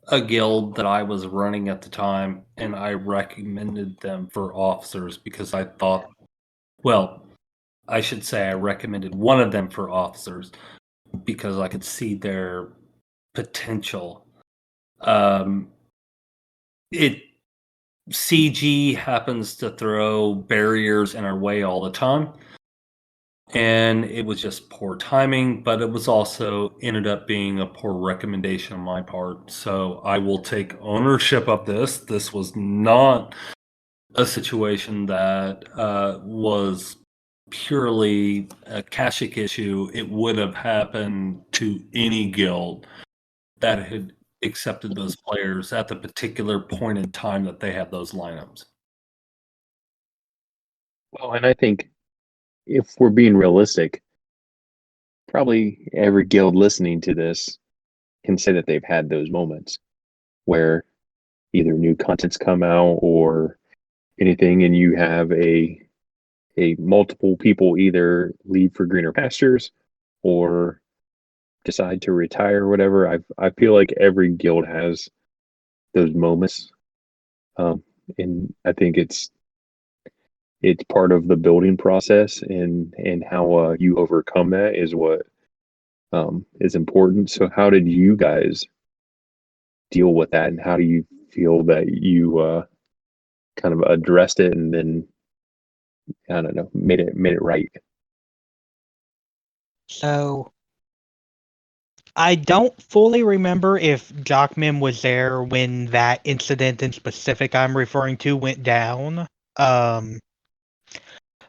B: a guild that I was running at the time, and I recommended them for officers because I thought, well, I should say I recommended one of them for officers because I could see their potential. CG happens to throw barriers in our way all the time, and it was just poor timing, but it was also ended up being a poor recommendation on my part. So I will take ownership of this. This was not a situation that was purely a Kashyyyk issue. It would have happened to any guild that had accepted those players at the particular point in time that they had those lineups.
A: Well, and I think if we're being realistic, probably every guild listening to this can say that they've had those moments where either new content's come out or anything, and you have a multiple people either leave for greener pastures or decide to retire or whatever. I feel like every guild has those moments, and I think it's part of the building process, and how you overcome that is what is important. So how did you guys deal with that, and how do you feel that you kind of addressed it and then, I don't know, made it right?
C: So I don't fully remember if ﷺ was there when that incident in specific I'm referring to went down.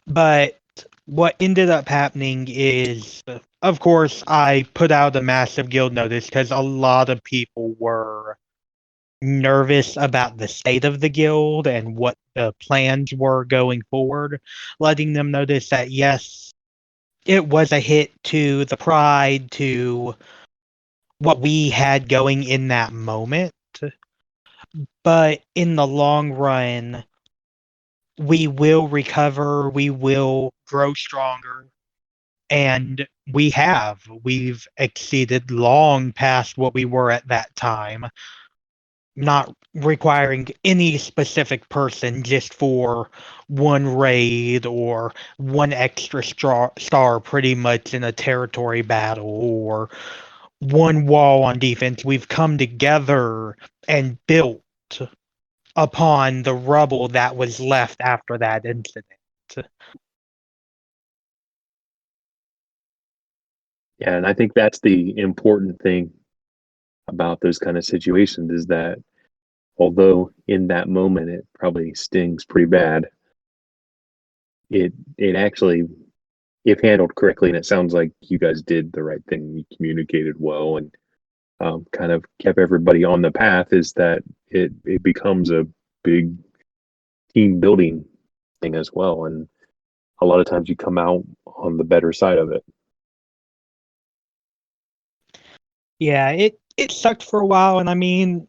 C: But what ended up happening is, of course, I put out a massive guild notice because a lot of people were nervous about the state of the guild and what the plans were going forward, letting them notice that yes, it was a hit to the pride, to what we had going in that moment. But in the long run, we will recover, we will grow stronger, and we have. We've exceeded long past what we were at that time, not requiring any specific person just for one raid or one extra star pretty much in a territory battle or one wall on defense. We've come together and built upon the rubble that was left after that incident.
A: Yeah, and I think that's the important thing about those kind of situations is that although in that moment it probably stings pretty bad, it actually, if handled correctly, and it sounds like you guys did the right thing, you communicated well and kind of kept everybody on the path, is that it becomes a big team building thing as well, and a lot of times you come out on the better side of it.
C: Yeah, it sucked for a while, and I mean,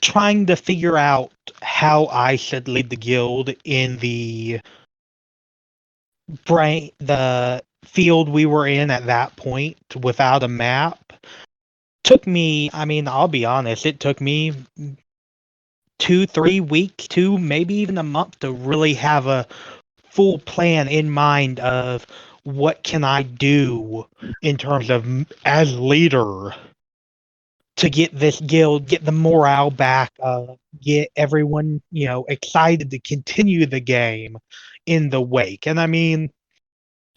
C: trying to figure out how I should lead the guild in the field we were in at that point without a map took me, I mean, I'll be honest, it took me 2-3 weeks to maybe even a month to really have a full plan in mind of what can I do in terms of as leader to get this guild, get the morale back, get everyone, excited to continue the game in the wake. And I mean,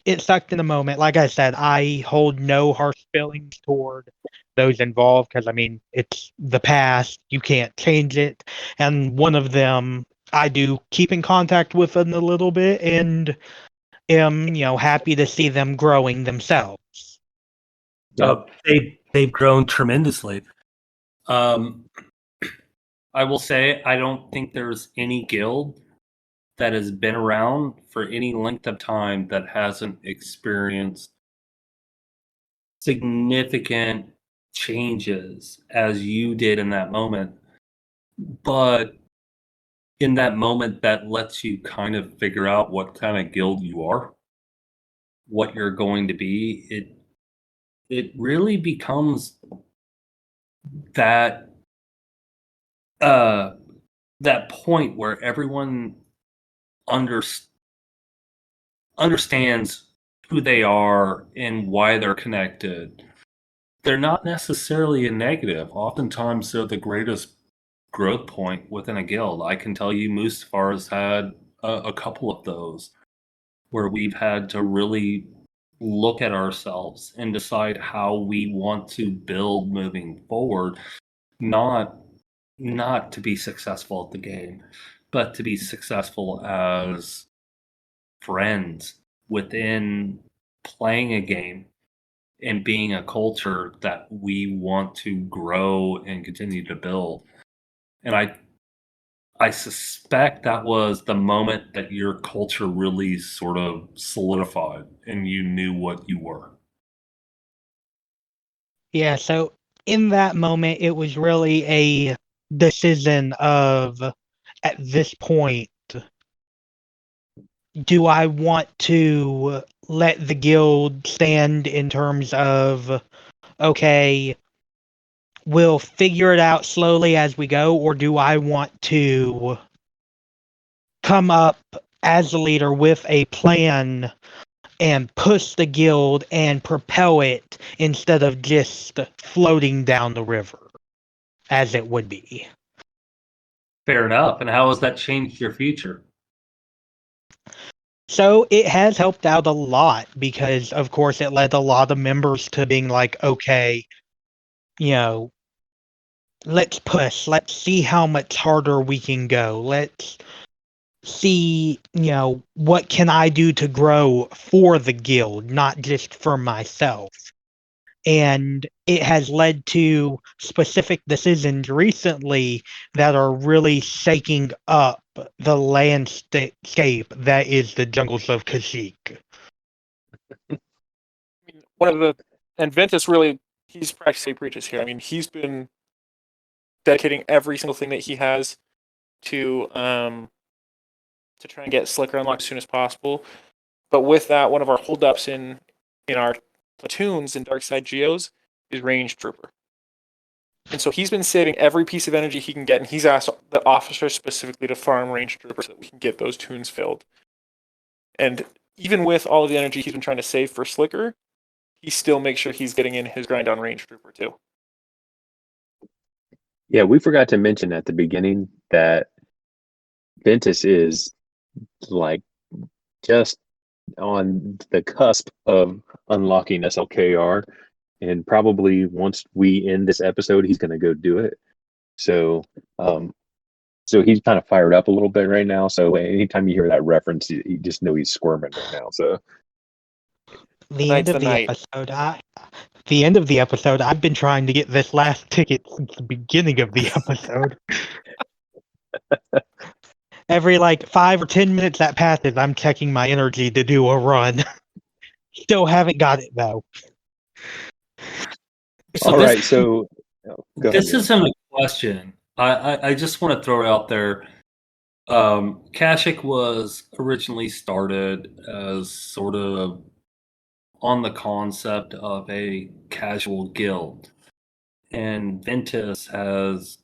C: it sucked in the moment. Like I said, I hold no harsh feelings toward those involved because I mean, it's the past. You can't change it. And one of them I do keep in contact with in a little bit and am, happy to see them growing themselves.
B: They've grown tremendously. I will say I don't think there's any guild that has been around for any length of time that hasn't experienced significant changes as you did in that moment. But in that moment, that lets you kind of figure out what kind of guild you are, what you're going to be. It really becomes that that point where everyone understands who they are and why they're connected. They're not necessarily a negative. Oftentimes, they're the greatest growth point within a guild. I can tell you, Mustafar has had a couple of those where we've had to really look at ourselves and decide how we want to build moving forward, not to be successful at the game, but to be successful as friends within playing a game and being a culture that we want to grow and continue to build. And I suspect that was the moment that your culture really sort of solidified and you knew what you were.
C: Yeah, so in that moment, it was really a decision of, at this point, do I want to let the guild stand in terms of, okay, we'll figure it out slowly as we go, or do I want to come up as a leader with a plan and push the guild and propel it instead of just floating down the river as it would be?
B: Fair enough. And how has that changed your future?
C: So it has helped out a lot because, of course, it led a lot of members to being like, okay, let's push. Let's see how much harder we can go. Let's see, what can I do to grow for the guild, not just for myself. And it has led to specific decisions recently that are really shaking up the landscape that is the jungles of Kashyyyk.
D: I mean, and Ventus really, he's practically preaches here. I mean, he's been dedicating every single thing that he has to to try and get Slicker unlocked as soon as possible. But with that, one of our holdups in our platoons in Dark Side Geos is Range Trooper. And so he's been saving every piece of energy he can get, and he's asked the officers specifically to farm Range Trooper so that we can get those tunes filled. And even with all of the energy he's been trying to save for Slicker, he still makes sure he's getting in his grind on Range Trooper too.
A: Yeah, we forgot to mention at the beginning that Ventus is like just on the cusp of unlocking SLKR, and probably once we end this episode, he's going to go do it. So, so he's kind of fired up a little bit right now. So anytime you hear that reference, you just know he's squirming right now. So
C: The end of the episode, the end of the episode, I've been trying to get this last ticket since the beginning of the episode. Every like 5 or 10 minutes that passes, I'm checking my energy to do a run. Still haven't got it though.
B: So
A: all
B: this,
A: right, so go
B: this
A: ahead.
B: isn't a question. I just want to throw it out there. Kashyyyk was originally started as sort of on the concept of a casual guild, and Ventus has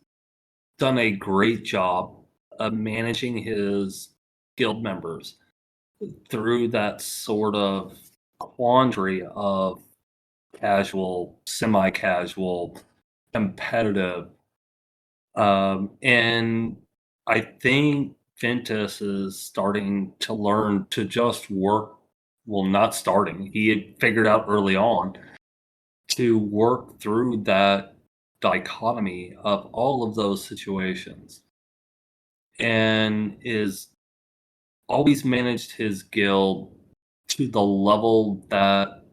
B: done a great job of managing his guild members through that sort of quandary of casual, semi-casual, competitive, and I think Ventus is starting to learn to just work. Well, not starting. He had figured out early on to work through that dichotomy of all of those situations, and is always managed his guild to the level that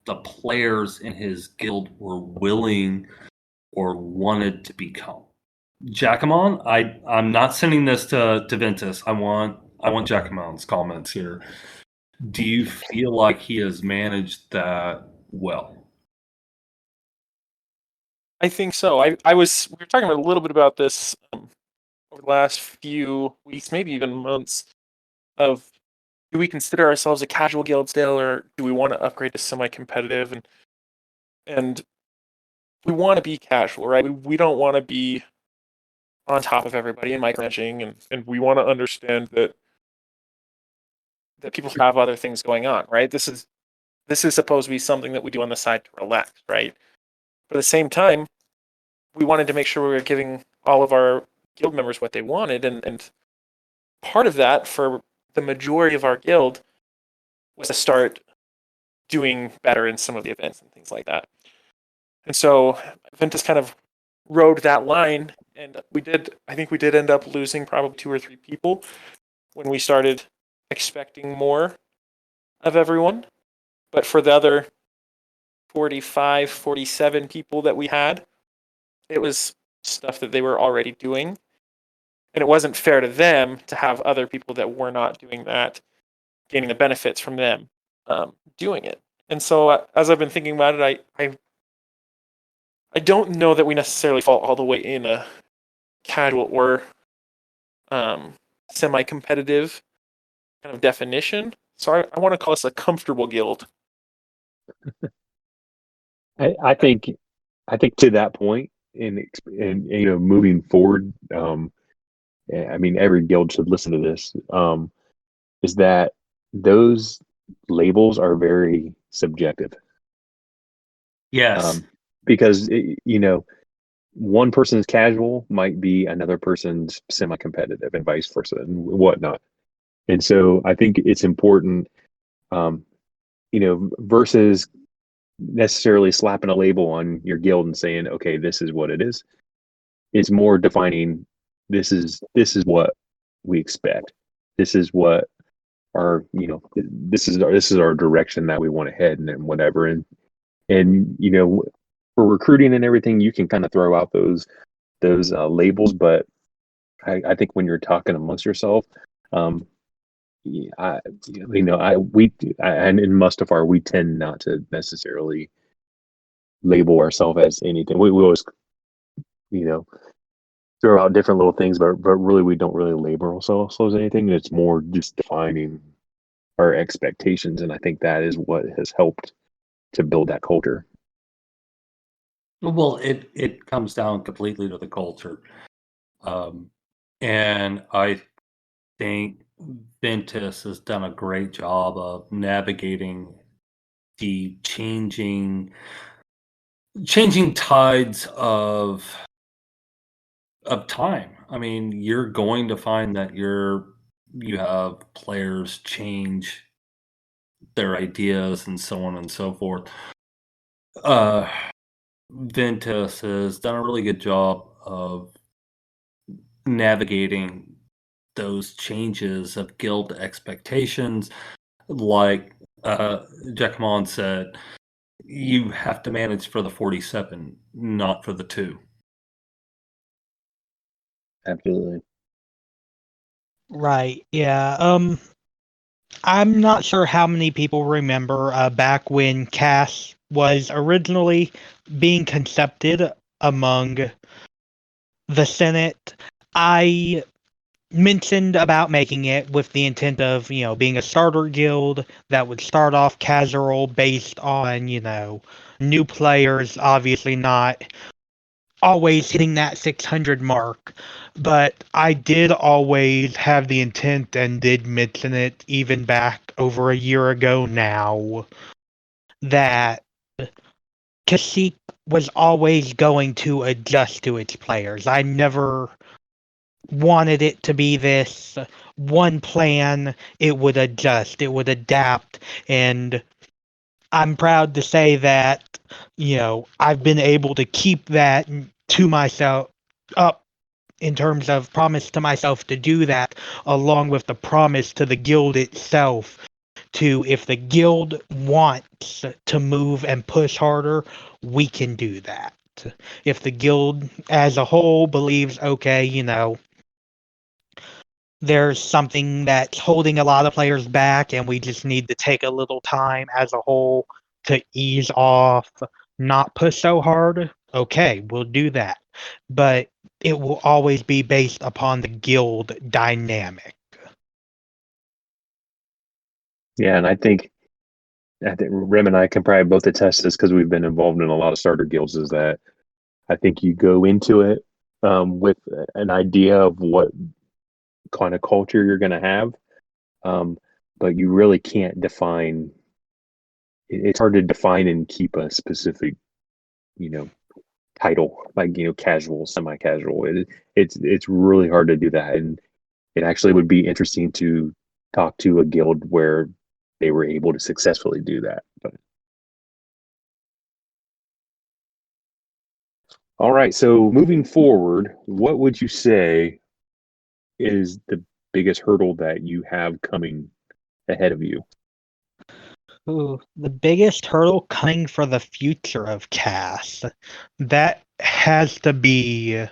B: the players in his guild were willing or wanted to become. Jackamon, I'm not sending this to Ventus. I want Jackamon's comments here. Do you feel like he has managed that well?
D: I think so. We were talking a little bit about this over the last few weeks, maybe even months, of do we consider ourselves a casual guild still, or do we want to upgrade to semi-competitive? And we want to be casual, right? We don't want to be on top of everybody and micromanaging, and we want to understand that people have other things going on, right? This is supposed to be something that we do on the side to relax, right? But at the same time, we wanted to make sure we were giving all of our guild members what they wanted, and part of that for the majority of our guild was to start doing better in some of the events and things like that. And so Ventus kind of rode that line, and I think we did end up losing probably 2 or 3 people when we started expecting more of everyone. But for the other 45, 47 people that we had, it was stuff that they were already doing. And it wasn't fair to them to have other people that were not doing that gaining the benefits from them doing it. And so as I've been thinking about it, I don't know that we necessarily fall all the way in a casual or semi-competitive kind of definition. So I want to call us a comfortable guild.
A: I think to that point, in moving forward, I mean every guild should listen to this. Is that those labels are very subjective.
B: Yes.
A: Because one person's casual might be another person's semi-competitive, and vice versa, and whatnot. And so I think it's important, versus necessarily slapping a label on your guild and saying, okay, this is what it is. It's more defining, this is what we expect. This is what our, this is our direction that we want to head, and whatever. And for recruiting and everything, you can kind of throw out those labels, but I think when you're talking amongst yourself, and in Mustafar, we tend not to necessarily label ourselves as anything. We always, throw out different little things, but really we don't really label ourselves as anything. It's more just defining our expectations, and I think that is what has helped to build that culture.
B: Well, it comes down completely to the culture. And I think Ventus has done a great job of navigating the changing tides of time. I mean, you're going to find that you have players change their ideas and so on and so forth. Ventus has done a really good job of navigating those changes of guild expectations. Like Jackmon said, you have to manage for the 47, not for the 2.
A: Absolutely.
C: Right. Yeah. I'm not sure how many people remember back when Cass was originally being concepted among the Senate. I mentioned about making it with the intent of, being a starter guild that would start off casual based on, new players, obviously not always hitting that 600 mark, but I did always have the intent and did mention it even back over a year ago now that Kashyyyk was always going to adjust to its players. I never wanted it to be this one plan. It would adjust, it would adapt, and I'm proud to say that, I've been able to keep that to myself up in terms of promise to myself to do that, along with the promise to the guild itself to, if the guild wants to move and push harder, we can do that. If the guild as a whole believes, okay, there's something that's holding a lot of players back and we just need to take a little time as a whole to ease off, not push so hard, okay, we'll do that. But it will always be based upon the guild dynamic.
A: Yeah, and I think Rem and I can probably both attest to this because we've been involved in a lot of starter guilds. Is that I think you go into it with an idea of what kind of culture you're going to have, but you really can't define. It's hard to define and keep a specific, title like casual, semi-casual. It's really hard to do that, and it actually would be interesting to talk to a guild where they were able to successfully do that. But all right, so moving forward, what would you say is the biggest hurdle that you have coming ahead of you?
C: Ooh, the biggest hurdle coming for the future of Cass, that has to be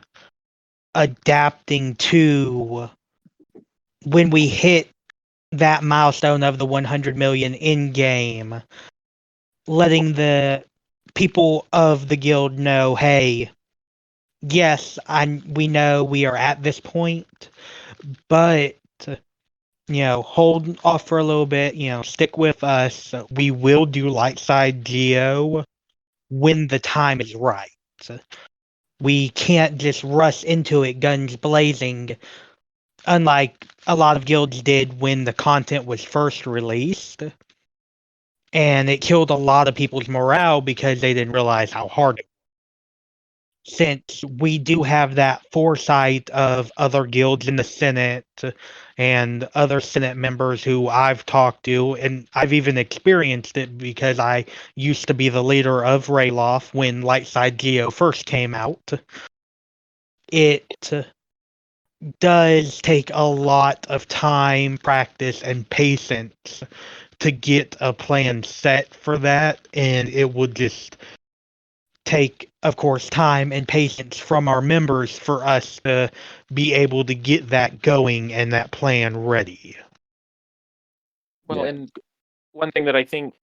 C: adapting to when we hit that milestone of the 100 million in game, letting the people of the guild know, hey, yes, we know we are at this point, but hold off for a little bit, stick with us. We will do light side geo when the time is right. We can't just rush into it guns blazing, unlike a lot of guilds did when the content was first released. And it killed a lot of people's morale because they didn't realize how hard it was. Since we do have that foresight of other guilds in the Senate and other Senate members who I've talked to, and I've even experienced it because I used to be the leader of Rayloff when Lightside Geo first came out. It does take a lot of time, practice, and patience to get a plan set for that, and it would just take, of course, time and patience from our members for us to be able to get that going and that plan ready.
D: Well,
A: Yeah.
D: and one thing that I think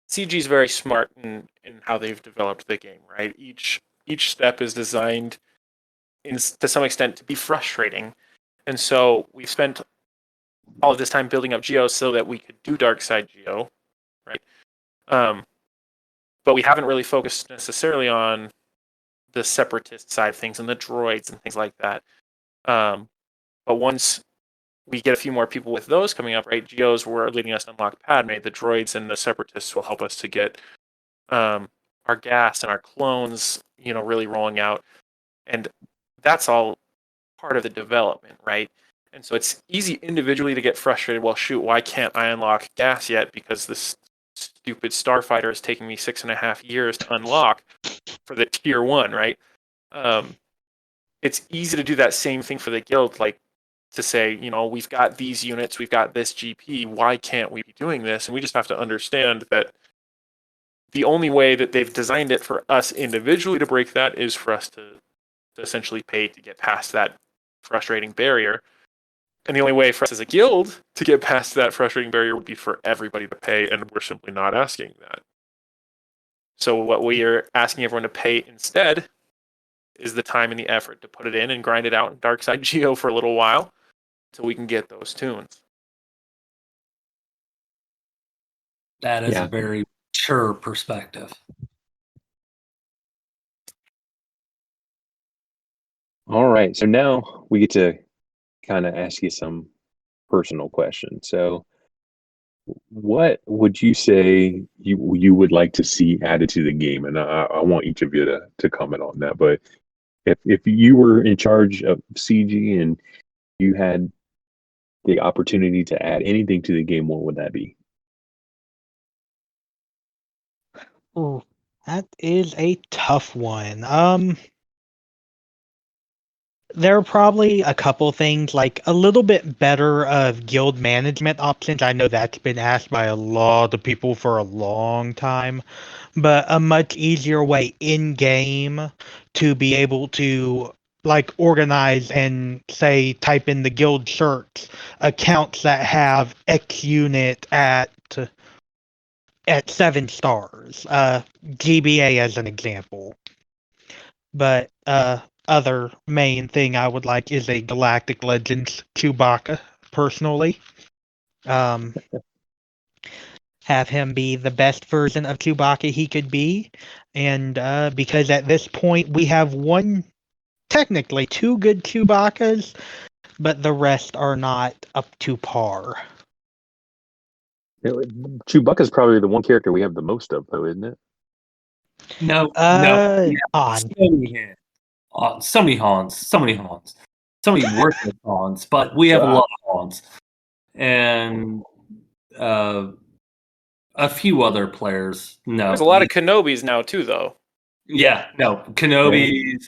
D: CG is very smart in how they've developed the game, right? Each step is designed to some extent to be frustrating. And so we spent all of this time building up Geo so that we could do Dark Side Geo, right? But we haven't really focused necessarily on the separatist side of things and the droids and things like that. But once we get a few more people with those coming up, right? Geos were leading us to unlock Padme. The droids and the separatists will help us to get our gas and our clones, really rolling out. And that's all part of the development, right? And so it's easy individually to get frustrated. Well, shoot, why can't I unlock gas yet? Because this stupid starfighter is taking me 6.5 years to unlock for the tier 1, right? It's easy to do that same thing for the guild, like to say, we've got these units, we've got this GP, why can't we be doing this? And we just have to understand that the only way that they've designed it for us individually to break that is for us to essentially pay to get past that frustrating barrier. And the only way for us as a guild to get past that frustrating barrier would be for everybody to pay, and we're simply not asking that. So what we are asking everyone to pay instead is the time and the effort to put it in and grind it out in Dark Side Geo for a little while until we can get those tunes.
B: That is a very mature perspective.
A: All right, so now we get to kind of ask you some personal questions. So what would you say you would like to see added to the game? And I want each of you to comment on that. But if you were in charge of CG and you had the opportunity to add anything to the game, what would that be?
C: Ooh, that is a tough one. There are probably a couple things, like a little bit better of guild management options. I know that's been asked by a lot of people for a long time, but a much easier way in game to be able to organize and say type in the guild search accounts that have X unit at 7 stars. GBA as an example. But other main thing I would like is a Galactic Legends Chewbacca, personally. Have him be the best version of Chewbacca he could be. And because at this point we have technically two good Chewbaccas, but the rest are not up to par.
A: Chewbacca's probably the one character we have the most of, though, isn't it?
B: No.
C: Han.
B: So many Hans. So many worthless Hans, but we have a lot of Hans. And a few other players. No.
D: There's a lot of Kenobis now, too, though.
B: Yeah, no. Kenobis,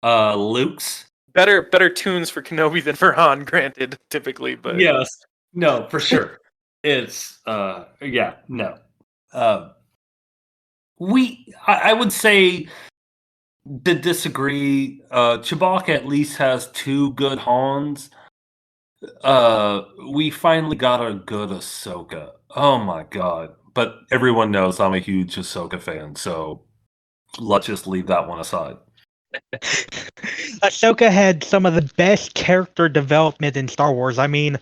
B: Luke's.
D: Better tunes for Kenobi than for Han, granted, typically, but
B: yes. No, for sure. It's no. I would say to disagree. Chewbacca at least has two good Hans. We finally got a good Ahsoka. Oh my god. But everyone knows I'm a huge Ahsoka fan, so let's just leave that one aside.
C: Ahsoka had some of the best character development in Star Wars. I mean,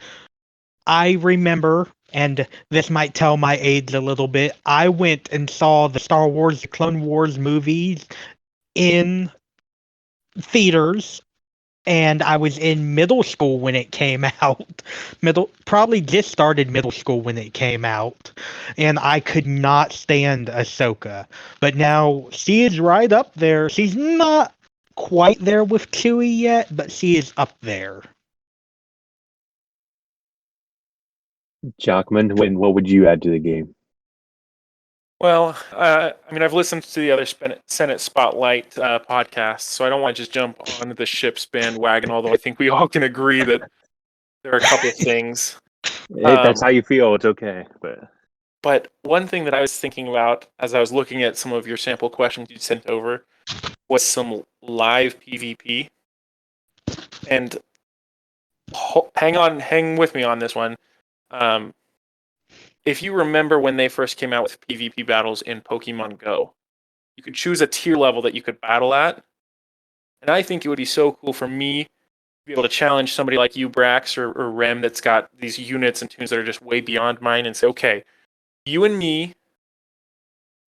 C: I remember, and this might tell my age a little bit, I went and saw the Star Wars, the Clone Wars movies in theaters, and I was in middle school when it came out. Probably just started middle school when it came out, and I could not stand Ahsoka. But now she is right up there. She's not quite there with Chewie yet, but she is up there.
A: Jockman, what would you add to the game?
D: Well, I've listened to the other Senate Spotlight podcasts, so I don't want to just jump on the ship's bandwagon, although I think we all can agree that there are a couple of things.
A: If that's how you feel, it's okay.
D: But one thing that I was thinking about as I was looking at some of your sample questions you sent over was some live PvP. And hang with me on this one. If you remember when they first came out with PvP battles in Pokemon Go, you could choose a tier level that you could battle at, And I think it would be so cool for me to be able to challenge somebody like you, Brax, or R.E.M, that's got these units and tunes that are just way beyond mine, and say, okay, you and me,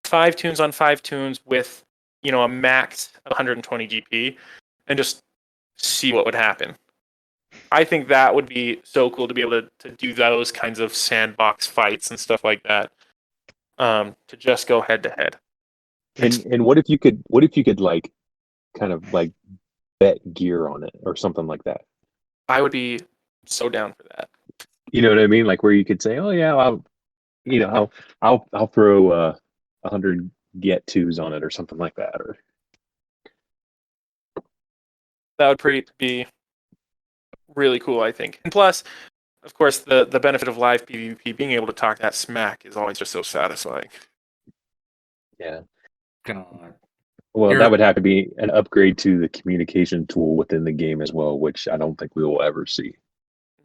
D: 5 tunes on 5 tunes with, a max of 120 GP, and just see what would happen. I think that would be so cool to be able to do those kinds of sandbox fights and stuff like that. To just go head to head.
A: And what if you could like kind of like bet gear on it or something like that?
D: I would be so down for that.
A: You know what I mean? Like where you could say, "Oh yeah, I'll throw 100 get twos on it or something like that." Or
D: That would be really cool, I think. And plus, of course, the benefit of live PvP, being able to talk that smack, is always just so satisfying.
A: yeah.
B: God.
A: Well,
B: You're-
A: that would have to be an upgrade to the communication tool within the game as well, which I don't think we will ever see.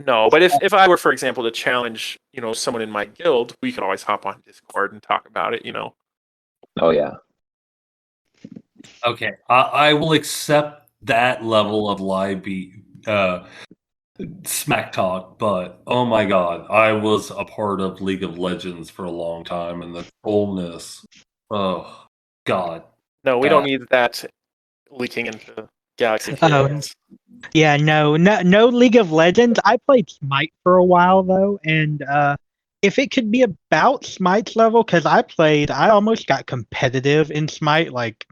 D: No, but if I were, for example, to challenge, someone in my guild, we could always hop on Discord and talk about it,
A: Oh yeah.
B: Okay, I will accept that level of smack talk, but oh my god, I was a part of League of Legends for a long time, and the coolness. Oh god.
D: No, we don't need that leaking into Galaxy of
C: Oh,
D: Heroes.
C: Yeah, no League of Legends. I played Smite for a while though, and if it could be about Smite's level, because I almost got competitive in Smite, like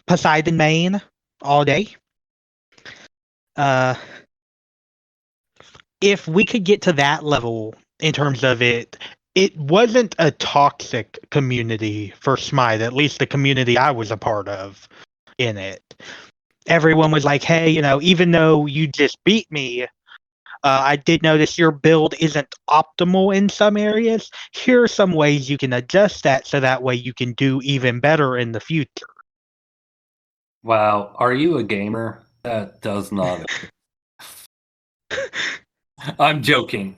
C: Poseidon main all day. If we could get to that level in terms of it wasn't a toxic community for Smite, at least the community I was a part of in it. Everyone was like, hey, even though you just beat me, I did notice your build isn't optimal in some areas. Here are some ways you can adjust that so that way you can do even better in the future.
B: Wow, are you a gamer? That does not. I'm joking.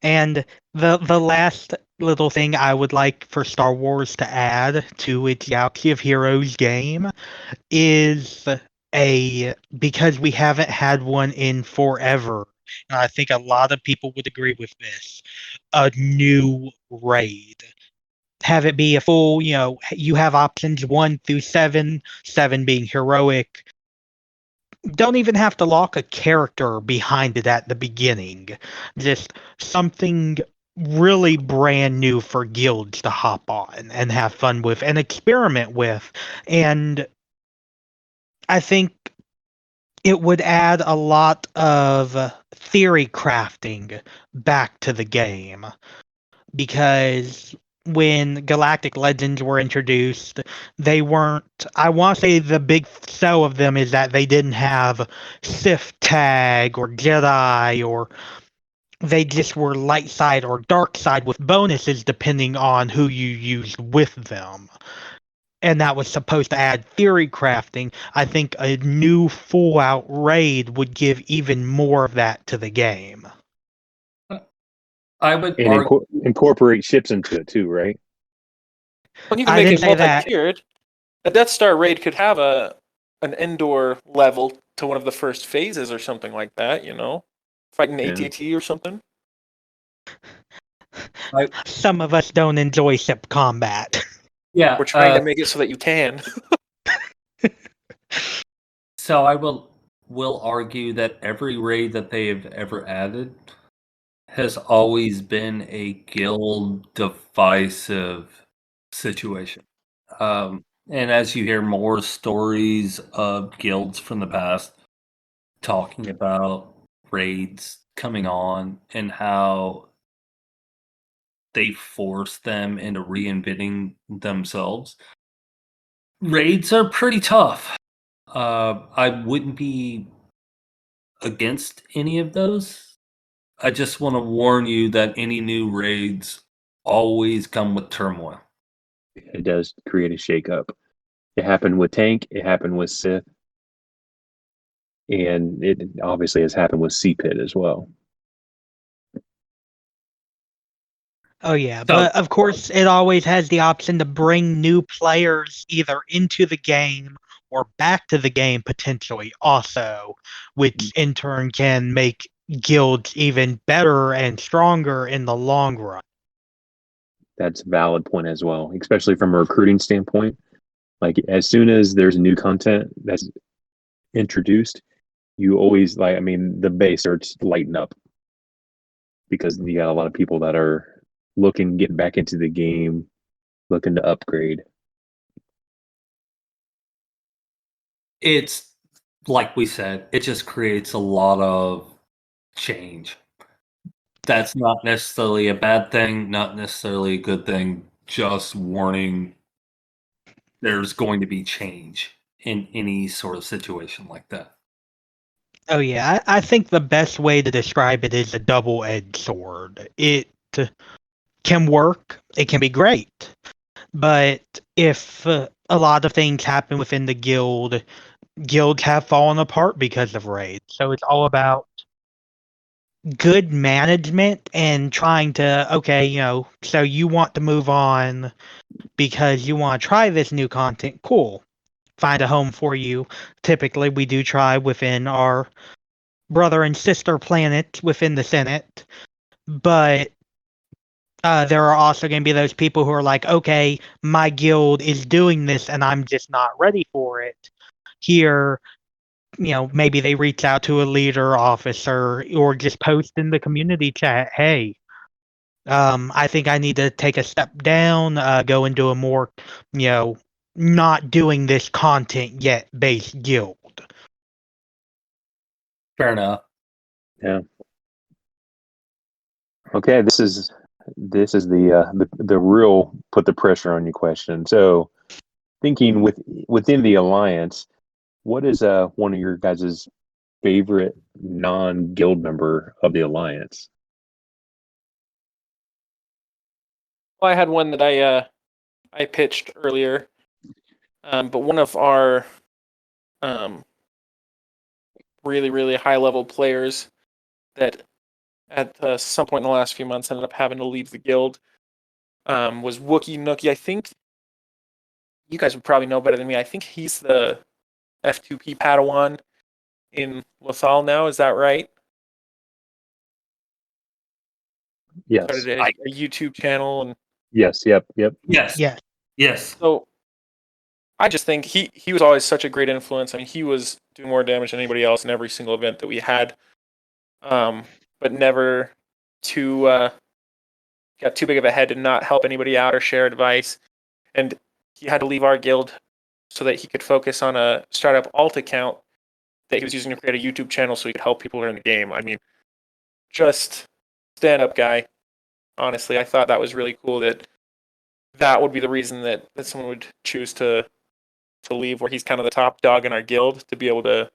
C: And the last little thing I would like for Star Wars to add to its Galaxy of Heroes game is because we haven't had one in forever, and I think a lot of people would agree with this, a new raid. Have it be a full, you have options 1 through 7, 7 being heroic. Don't even have to lock a character behind it at the beginning. Just something really brand new for guilds to hop on and have fun with and experiment with. And I think it would add a lot of theory crafting back to the game, because when Galactic Legends were introduced, they weren't. I want to say the big sell of them is that they didn't have Sith tag or Jedi, or they just were light side or dark side with bonuses depending on who you used with them. And that was supposed to add theory crafting. I think a new full out raid would give even more of that to the game.
B: I would
A: And incorporate ships into it too, right?
D: Well, you can
C: I
D: make
C: didn't
D: it
C: say that.
D: multi-tiered. A Death Star raid could have an Endor level to one of the first phases or something like that, Fighting AT-AT or something.
C: Some of us don't enjoy ship combat.
B: Yeah,
D: We're trying to make it so that you can.
B: So I will argue that every raid that they have ever added has always been a guild divisive situation. And as you hear more stories of guilds from the past talking about raids coming on and how they force them into reinventing themselves, raids are pretty tough. I wouldn't be against any of those. I just want to warn you that any new raids always come with turmoil.
A: It does create a shakeup. It happened with Tank. It happened with Sith, and it obviously has happened with CPIT as well.
C: Oh yeah,
B: So-
C: but of course it always has the option to bring new players either into the game or back to the game potentially also, which in turn can make guilds even better and stronger in the long run.
A: That's a valid point as well, especially from a recruiting standpoint. Like as soon as there's new content that's introduced, you always like, I mean, the base starts lighting up because you got a lot of people that are looking, getting back into the game, looking to upgrade.
B: It's like we said, it just creates a lot of change. That's not necessarily a bad thing, not necessarily a good thing, just warning there's going to be change in any sort of situation like that.
C: Oh yeah, I think the best way to describe it is a double-edged sword. It can work, it can be great, but if a lot of things happen within the guilds have fallen apart because of raids. So it's all about good management and trying to, okay, so you want to move on because you want to try this new content. Cool. Find a home for you. Typically, we do try within our brother and sister planet within the Senate, but there are also going to be those people who are like, okay, my guild is doing this and I'm just not ready for it. Here, maybe they reach out to a leader officer or just post in the community chat, hey, I think I need to take a step down, go into a more, not doing this content yet based guild.
B: Fair enough.
A: Yeah. Okay, this is the real put the pressure on you question. So, thinking within the alliance, what is one of your guys' favorite non-guild member of the alliance?
D: Well, I had one that I pitched earlier, but one of our really, really high level players that at some point in the last few months ended up having to leave the guild was Wookie Nookie. I think you guys would probably know better than me. I think he's the F2P Padawan in Lothal now. Is that right?
A: Yes.
D: Started a YouTube channel and
A: Yes. Yep.
B: Yes.
C: Yeah.
B: Yes.
D: so I just think he was always such a great influence. I mean, he was doing more damage than anybody else in every single event that we had, but never got too big of a head to not help anybody out or share advice. And he had to leave our guild so that he could focus on a startup alt account that he was using to create a YouTube channel so he could help people learn the game. I mean, just stand up guy. Honestly, I thought that was really cool that would be the reason that someone would choose to leave, where he's kind of the top dog in our guild, to be able to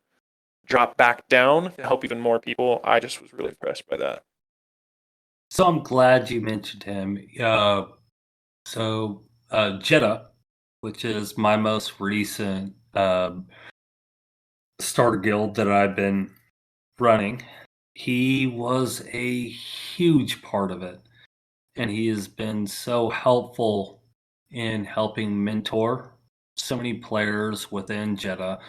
D: drop back down to help even more people. I just was really impressed by that.
B: So I'm glad you mentioned him. Jeddah, which is my most recent starter guild that I've been running, he was a huge part of it. And he has been so helpful in helping mentor so many players within Jeddah,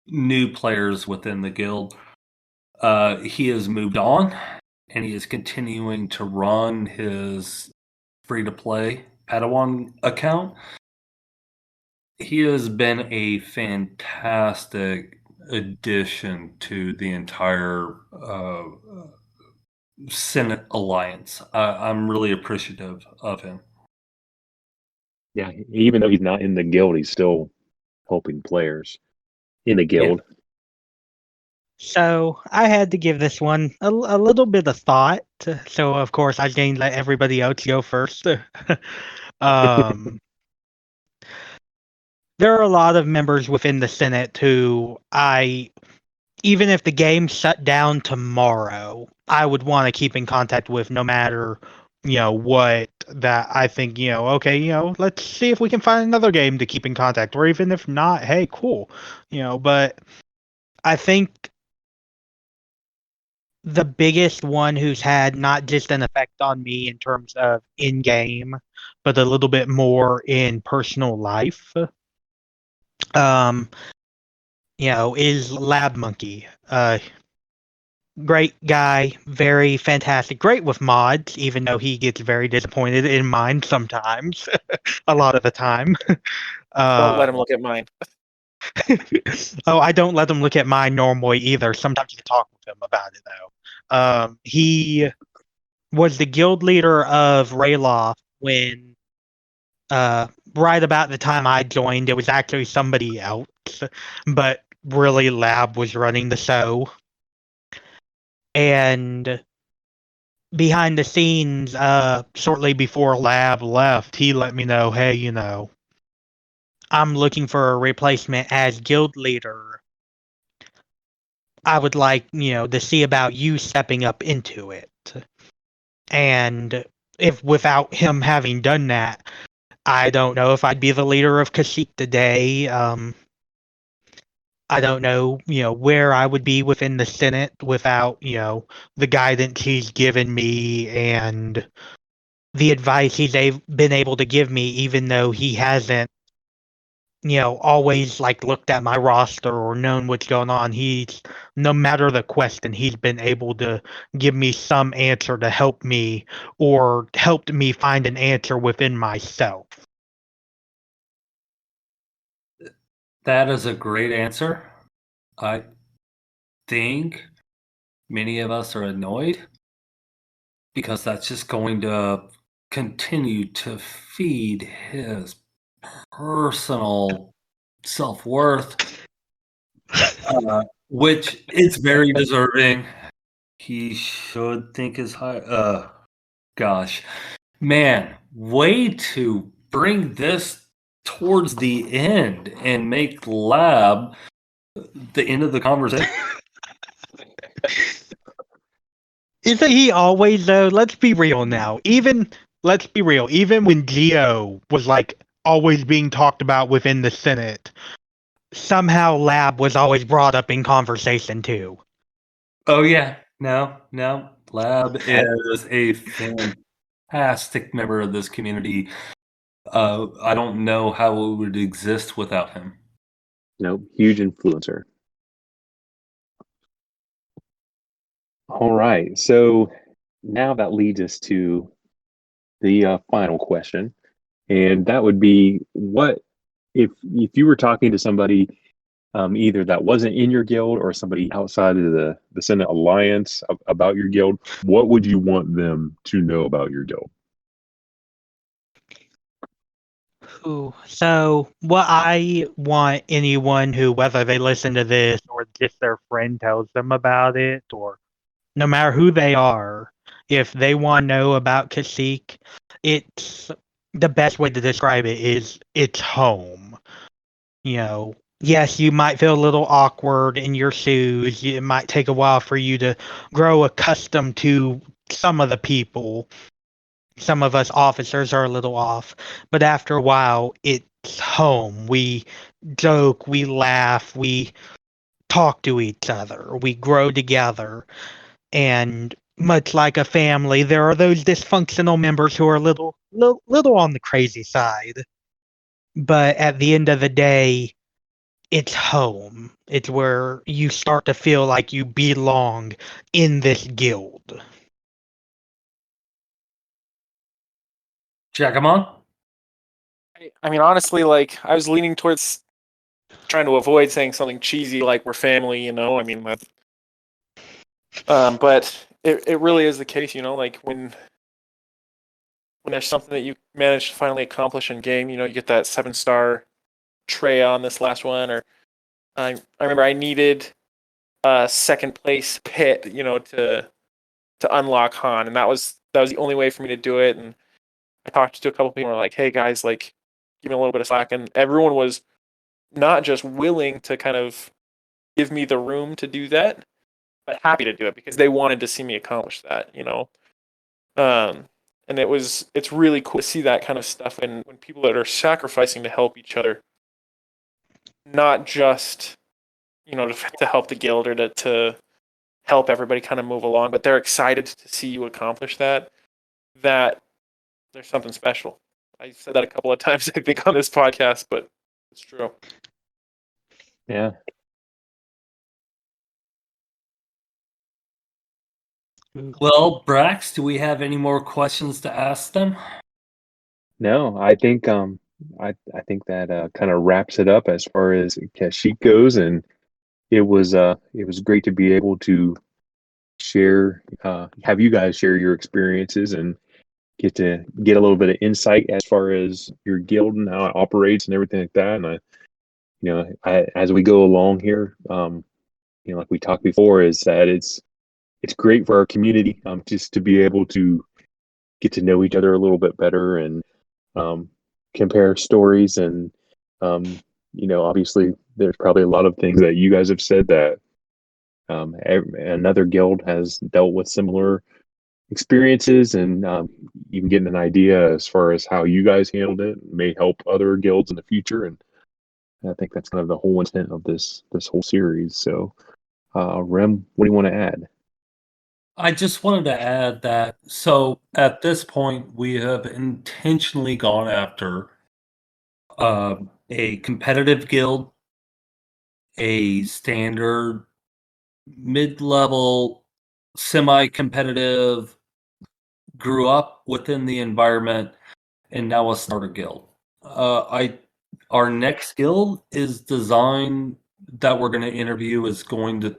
B: new players within the guild. He has moved on, and he is continuing to run his free-to-play Padawan account. He has been a fantastic addition to the entire Senate Alliance. I'm really appreciative of him.
A: Yeah. Even though he's not in the guild, he's still helping players in the guild.
C: So I had to give this one a little bit of thought. So of course I didn't let everybody else go first. um, there are a lot of members within the Senate who even if the game shut down tomorrow, I would want to keep in contact with no matter, what that I think, okay, let's see if we can find another game to keep in contact, or even if not, hey, cool, but I think the biggest one who's had not just an effect on me in terms of in game, but a little bit more in personal life. Um, is Lab Monkey. Great guy, very fantastic, great with mods, even though he gets very disappointed in mine sometimes, a lot of the time.
D: Don't let him look at mine.
C: Oh, I don't let him look at mine normally either. Sometimes you can talk with him about it though. He was the guild leader of Rayloft when, right about the time I joined, it was actually somebody else, but really Lab was running the show. And behind the scenes, shortly before Lab left, he let me know, hey, I'm looking for a replacement as guild leader. I would like, to see about you stepping up into it. And if without him having done that, I don't know if I'd be the leader of Kashyyyk today. I don't know, where I would be within the Senate without, the guidance he's given me and the advice he's been able to give me, even though he hasn't, always like looked at my roster or known what's going on. He's, no matter the question, he's been able to give me some answer to help me or helped me find an answer within myself.
B: That is a great answer. I think many of us are annoyed because that's just going to continue to feed his personal self-worth, which is very deserving. He should think is high. Gosh, man, way to bring this towards the end and make Lab the end of the conversation.
C: Isn't he always though? Let's be real now. Let's be real. Even when Geo was like always being talked about within the Senate, somehow Lab was always brought up in conversation too.
B: Oh yeah, no. Lab is a fantastic member of this community. I don't know how it would exist without him.
A: Huge influencer. All right. So now that leads us to the final question, and that would be, what if you were talking to somebody, either that wasn't in your guild or somebody outside of the Senate Alliance about your guild, what would you want them to know about your guild?
C: Ooh, so what I want anyone who, whether they listen to this or just their friend tells them about it, or no matter who they are, if they want to know about Kashyyyk, it's the best way to describe it is it's home. Yes, you might feel a little awkward in your shoes. It might take a while for you to grow accustomed to some of the people. Some of us officers are a little off, but after a while, it's home. We joke, we laugh, we talk to each other, we grow together. And much like a family, there are those dysfunctional members who are little on the crazy side. But at the end of the day, it's home. It's where you start to feel like you belong in this guild.
B: Jackamon?
D: I mean, honestly, like I was leaning towards trying to avoid saying something cheesy like we're family. I mean, but it really is the case. Like when there's something that you manage to finally accomplish in game, you get that 7-star tray on this last one, or I remember I needed a second place pit, to unlock Han, and that was the only way for me to do it. And I talked to a couple people who were like, "Hey guys, like, give me a little bit of slack," and everyone was not just willing to kind of give me the room to do that, but happy to do it because they wanted to see me accomplish that. And it's really cool to see that kind of stuff when people that are sacrificing to help each other, not just to help the guild or to help everybody kind of move along, but they're excited to see you accomplish that, that there's something special. I said that a couple of times, I think, on this podcast, but it's true.
A: Yeah.
B: Well, Brax, do we have any more questions to ask them?
A: No, I think I think that kind of wraps it up as far as Kashyyyk goes, and it was great to be able to share have you guys share your experiences and get to get a little bit of insight as far as your guild and how it operates and everything like that. And as we go along here, like we talked before, is that it's great for our community just to be able to get to know each other a little bit better and compare stories. And obviously there's probably a lot of things that you guys have said that another guild has dealt with similar experiences, and you can get an idea as far as how you guys handled it may help other guilds in the future. And I think that's kind of the whole intent of this whole series. So Rem, what do you want to add?
B: I just wanted to add that, so at this point, we have intentionally gone after a competitive guild, a standard, mid-level, semi-competitive, grew up within the environment, and now a starter guild. Our next guild is designed that we're going to interview is going to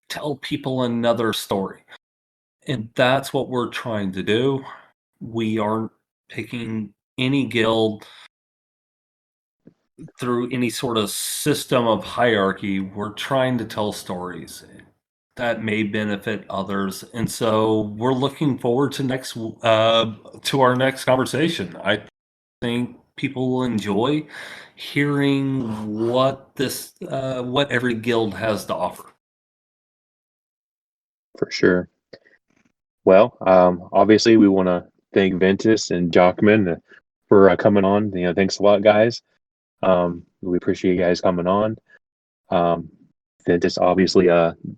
B: tell people another story. And that's what we're trying to do. We aren't picking any guild through any sort of system of hierarchy. We're trying to tell stories that may benefit others. And so we're looking forward to our next conversation. I think people will enjoy hearing what every guild has to offer.
A: For sure. Well, obviously we want to thank Ventus and Jockman for coming on. Thanks a lot, guys. We appreciate you guys coming on. Ventus, obviously,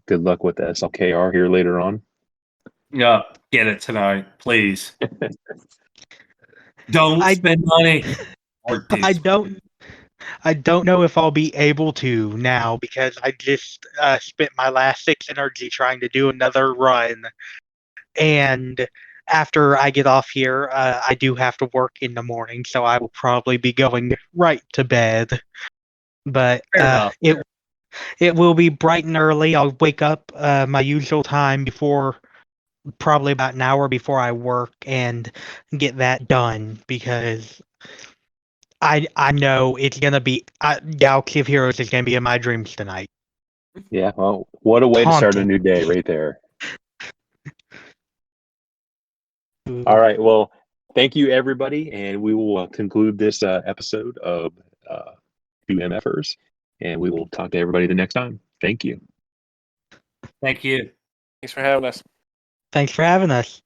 A: good luck with the SLKR here later on.
B: Yeah, get it tonight, please. Don't spend money.
C: I don't know if I'll be able to now because I just spent my last 6 energy trying to do another run. And after I get off here, I do have to work in the morning, so I will probably be going right to bed. But it will be bright and early. I'll wake up my usual time probably about an hour before I work and get that done because I know it's gonna be Galaxy of Heroes is gonna be in my dreams tonight.
A: Yeah, well, what a way to start a new day right there. All right, well, thank you, everybody, and we will conclude this episode of 2MFers, and we will talk to everybody the next time. Thank you.
B: Thank you.
D: Thanks for having us.
C: Thanks for having us.